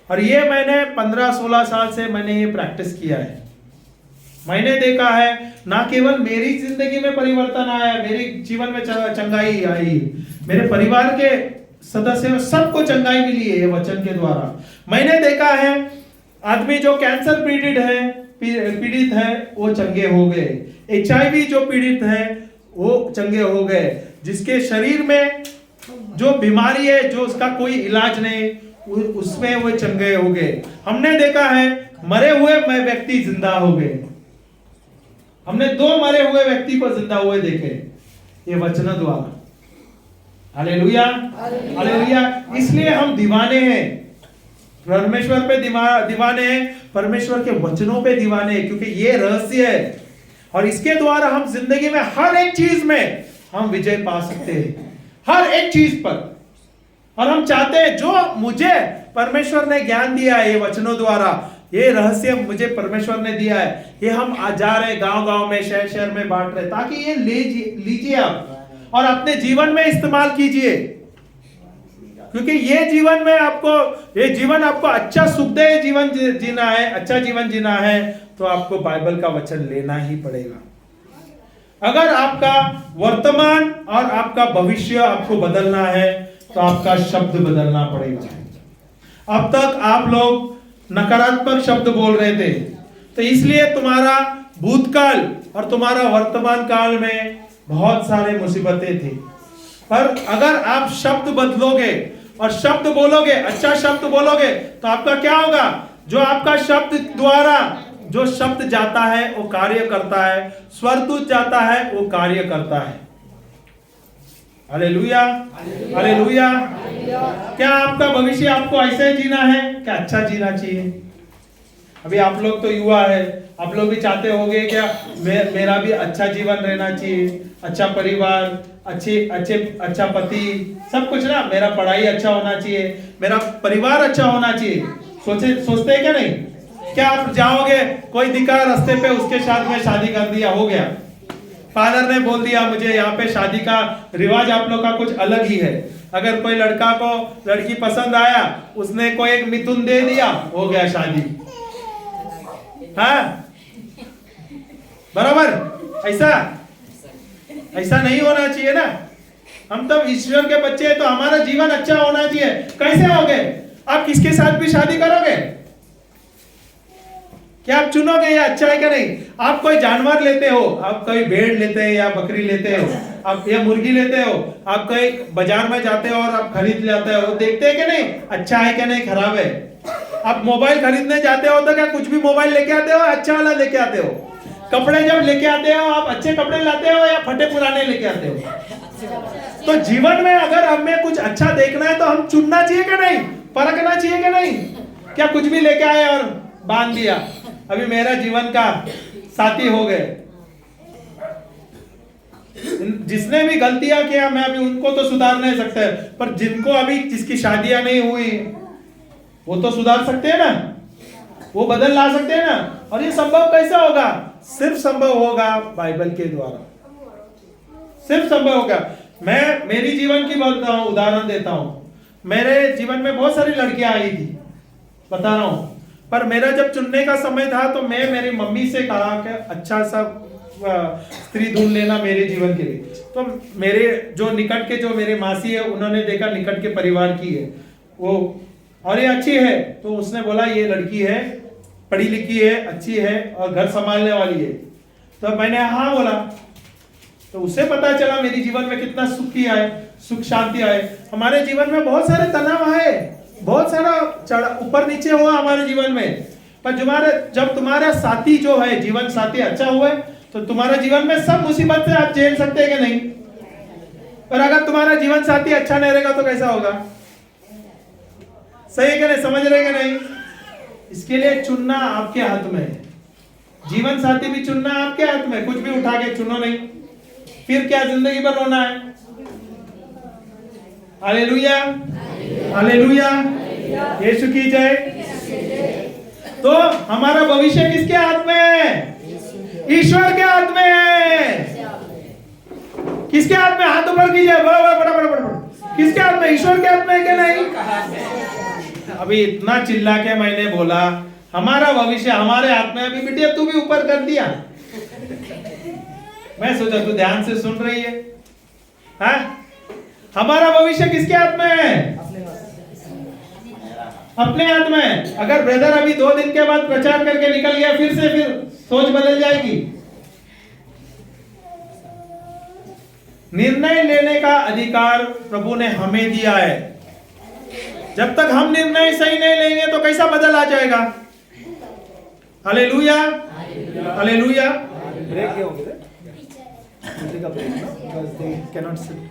और ये मैंने 15-16 साल से मैंने ये प्रैक्टिस किया है। मैंने देखा है ना केवल मेरी जिंदगी में परिवर्तन आया, मेरे जीवन में चंगाई आई, मेरे परिवार के सदस्यों सबको चंगाई मिली है ये वचन के द्वारा। मैंने देखा है आदमी जो कैंसर पीड़ित है वो चंगे हो गए, HIV जो पीड़ित है वो चंगे हो गए, जिसके शरीर में जो बीमारी है जो उसका कोई इलाज नहीं उसमें वो चंगे हो गए। हमने देखा है मरे हुए व्यक्ति जिंदा हो गए। हमने 2 मरे हुए व्यक्ति को जिंदा हुए देखे ये वचन द्वारा। Hallelujah, hallelujah. इसलिए हम दीवाने हैं, परमेश्वर पे दीवाने हैं, परमेश्वर के वचनों पे दीवाने हैं, क्योंकि ये रहस्य है और इसके द्वारा हम जिंदगी में हर एक चीज में हम विजय पा सकते हैं, हर एक चीज पर। और हम चाहते हैं जो मुझे परमेश्वर ने ज्ञान दिया है ये वचनों द्वारा, ये रहस्य मुझे परमेश्वर ने दिया है, ये हम जा रहे गांव-गांव में, शहर में बांट रहे, ताकि ये लीजिए आप और अपने जीवन में इस्तेमाल कीजिए, क्योंकि ये जीवन आपको अच्छा सुखदायी जीवन जीना है, अच्छा जीवन जीना है, तो आपको बाइबल का वचन लेना ही पड़ेगा। अगर आपका वर्तमान और आपका भविष्य आपको बदलना है तो आपका शब्द बदलना पड़ेगा। अब तक आप लोग नकारात्मक शब्द बोल रहे थे, तो इसलिए तुम्हारा भूतकाल और तुम्हारा वर्तमान काल में बहुत सारे मुसीबतें थी। पर अगर आप शब्द बदलोगे और शब्द बोलोगे, अच्छा शब्द बोलोगे, तो आपका क्या होगा? जो आपका शब्द द्वारा जो शब्द जाता है वो कार्य करता है, स्वर्गदूत जाता है वो कार्य करता है। Hallelujah, hallelujah. क्या आपका भविष्य आपको ऐसे जीना है? क्या अच्छा जीना चाहिए? अभी आप लोग तो युवा है, आप लोग भी चाहते होंगे क्या मेरा भी अच्छा जीवन रहना चाहिए, अच्छा परिवार, अच्छा पति, सब कुछ ना, मेरा पढ़ाई अच्छा होना चाहिए, मेरा परिवार अच्छा होना चाहिए। सोचते हैं क्या नहीं? क्या आप जाओगे, कोई दिखा रास्ते पे, उसके साथ में शादी कर दिया, हो गया। फादर ने बोल दिया मुझे यहाँ पे शादी का रिवाज आप लोग का कुछ अलग ही है। अगर कोई लड़का को लड़की पसंद आया, उसने कोई एक मिथुन दे दिया, हो गया शादी। हाँ बराबर, ऐसा नहीं होना चाहिए ना। हम तो ईश्वर के बच्चे हैं, तो हमारा जीवन अच्छा होना चाहिए। कैसे होगे? आप किसके साथ भी शादी करोगे? क्या आप चुनोगे या अच्छा है क्या नहीं? आप कोई जानवर लेते हो, आप कोई भेड़ लेते हैं या बकरी लेते हो, आप या मुर्गी लेते हो, आप कोई बाजार में जाते हो और आप खरीद लाते हो, देखते हैं कि नहीं अच्छा है क्या नहीं, खराब है। आप मोबाइल खरीदने जाते हो तो क्या कुछ भी मोबाइल लेके आते हो, अच्छा वाला लेके आते हो? कपड़े जब लेके आते हो आप अच्छे कपड़े लाते हो या फटे पुराने लेके आते हो? तो जीवन में अगर हमें कुछ अच्छा देखना है तो हम चुनना चाहिए कि नहीं, परखना चाहिए कि नहीं? क्या कुछ भी लेके आए और बांध दिया, अभी मेरा जीवन का साथी हो गए? जिसने भी गलतियां किया मैं अभी उनको तो सुधार नहीं सकते, पर जिनको अभी जिसकी शादियां नहीं हुई वो तो सुधार सकते हैं ना, वो बदल ला सकते हैं ना। और ये संभव कैसा होगा? सिर्फ संभव होगा बाइबल के द्वारा, सिर्फ संभव होगा। मैं मेरी जीवन की बोलता हूं, उदाहरण देता हूं। मेरे जीवन में बहुत सारी लड़कियां आई थी, बता रहा हूं, पर मेरा जब चुनने का समय था तो मैं मेरी मम्मी से कहा कि अच्छा सा स्त्री ढूंढ लेना मेरे जीवन के लिए। तो मेरे जो निकट के जो मेरे मासी है उन्होंने देखा निकट के परिवार की है वो, और ये अच्छी है, तो उसने बोला ये लड़की है, पढ़ी लिखी है, अच्छी है और घर संभालने वाली है। तो मैंने हाँ बोला, तो उससे पता चला मेरे जीवन में कितना सुख की आए, सुख शांति आए। हमारे जीवन में बहुत सारे तनाव है, बहुत सारा ऊपर नीचे हुआ हमारे जीवन में, पर जब तुम्हारा साथी जो है, जीवन साथी अच्छा हुआ है तो तुम्हारे जीवन में सब मुसीबत से आप झेल सकते हैं कि नहीं? पर अगर तुम्हारा जीवन साथी अच्छा नहीं रहेगा तो कैसा होगा? सही है कि नहीं? समझ रहे कि नहीं? इसके लिए चुनना आपके हाथ में है, जीवन साथी भी चुनना आपके हाथ में। कुछ भी उठा के चुनो नहीं, फिर क्या जिंदगी भर रोना है? हालेलुया, हालेलुया, यीशु की जय। तो हमारा भविष्य किसके हाथ में है? ईश्वर के हाथ में है। किसके हाथ में? हाथ ऊपर कीजिए, बड़ा। किसके हाथ में? ईश्वर के हाथ में है कि नहीं? अभी इतना चिल्ला के मैंने बोला हमारा भविष्य हमारे हाथ में। अभी बिटिया तू भी ऊपर कर दिया, मैं सोचा तू ध्यान से सुन रही है। हाँ? हमारा भविष्य किसके हाथ में है? अपने हाथ में। अगर ब्रदर अभी 2 दिन के बाद प्रचार करके निकल गया, फिर सोच बदल जाएगी। निर्णय लेने का अधिकार प्रभु ने हमें दिया है। जब तक हम निर्णय सही नहीं लेंगे तो कैसा बदल आ जाएगा? Hallelujah, hallelujah. ब्रेक क्या होंगे? का ब्रेक ना, because they cannot sit.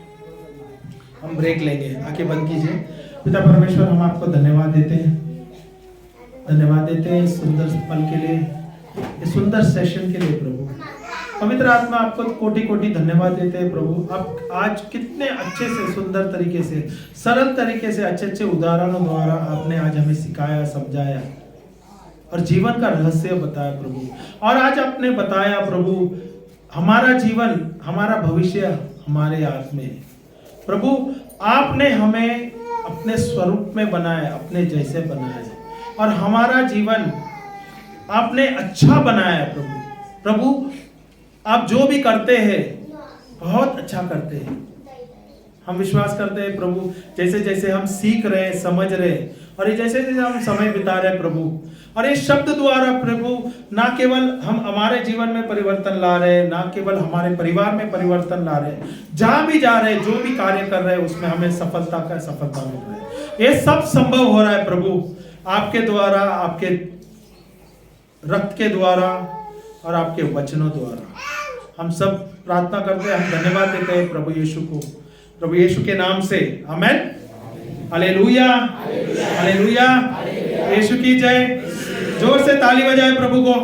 हम ब्रेक लेंगे, आंखें बंद कीजिए। पिता परमेश्वर, हम आपको धन्यवाद देते हैं, धन्यवाद देते हैं इस सुंदर पल के लिए, इस सुंदर सेशन के लिए प्रभु। पवित्र आत्मा आपको कोटि कोटि धन्यवाद देते हैं प्रभु। आप आज कितने अच्छे से, सुंदर तरीके से, सरल तरीके से, अच्छे अच्छे उदाहरणों द्वारा आपने आज हमें सिखाया, समझाया और जीवन का रहस्य बताया प्रभु। और आज आपने बताया प्रभु हमारा जीवन, हमारा भविष्य हमारे हाथ में है प्रभु। आपने हमें अपने स्वरूप में बनाया, अपने जैसे बनाया और हमारा जीवन आपने अच्छा बनाया प्रभु। प्रभु आप जो भी करते हैं बहुत अच्छा करते हैं। हम विश्वास करते हैं प्रभु, जैसे जैसे हम सीख रहे हैं, समझ रहे हैं और ये जैसे जैसे हम समय बिता रहे हैं प्रभु, और ये शब्द द्वारा प्रभु ना केवल हम हमारे जीवन में परिवर्तन ला रहे हैं, ना केवल हमारे परिवार में परिवर्तन ला रहे हैं, जहां भी जा रहे हैं, जो भी कार्य कर रहे हैं उसमें हमें सफलता मिल रहा है। ये सब संभव हो रहा है प्रभु आपके द्वारा, आपके रक्त के द्वारा और आपके वचनों द्वारा। हम सब प्रार्थना करते हैं, हम धन्यवाद देते हैं प्रभु यीशु को, प्रभु यीशु के नाम से, आमेन। हालेलुया, हालेलुया, यीशु की जय। जोर से ताली बजाए प्रभु को।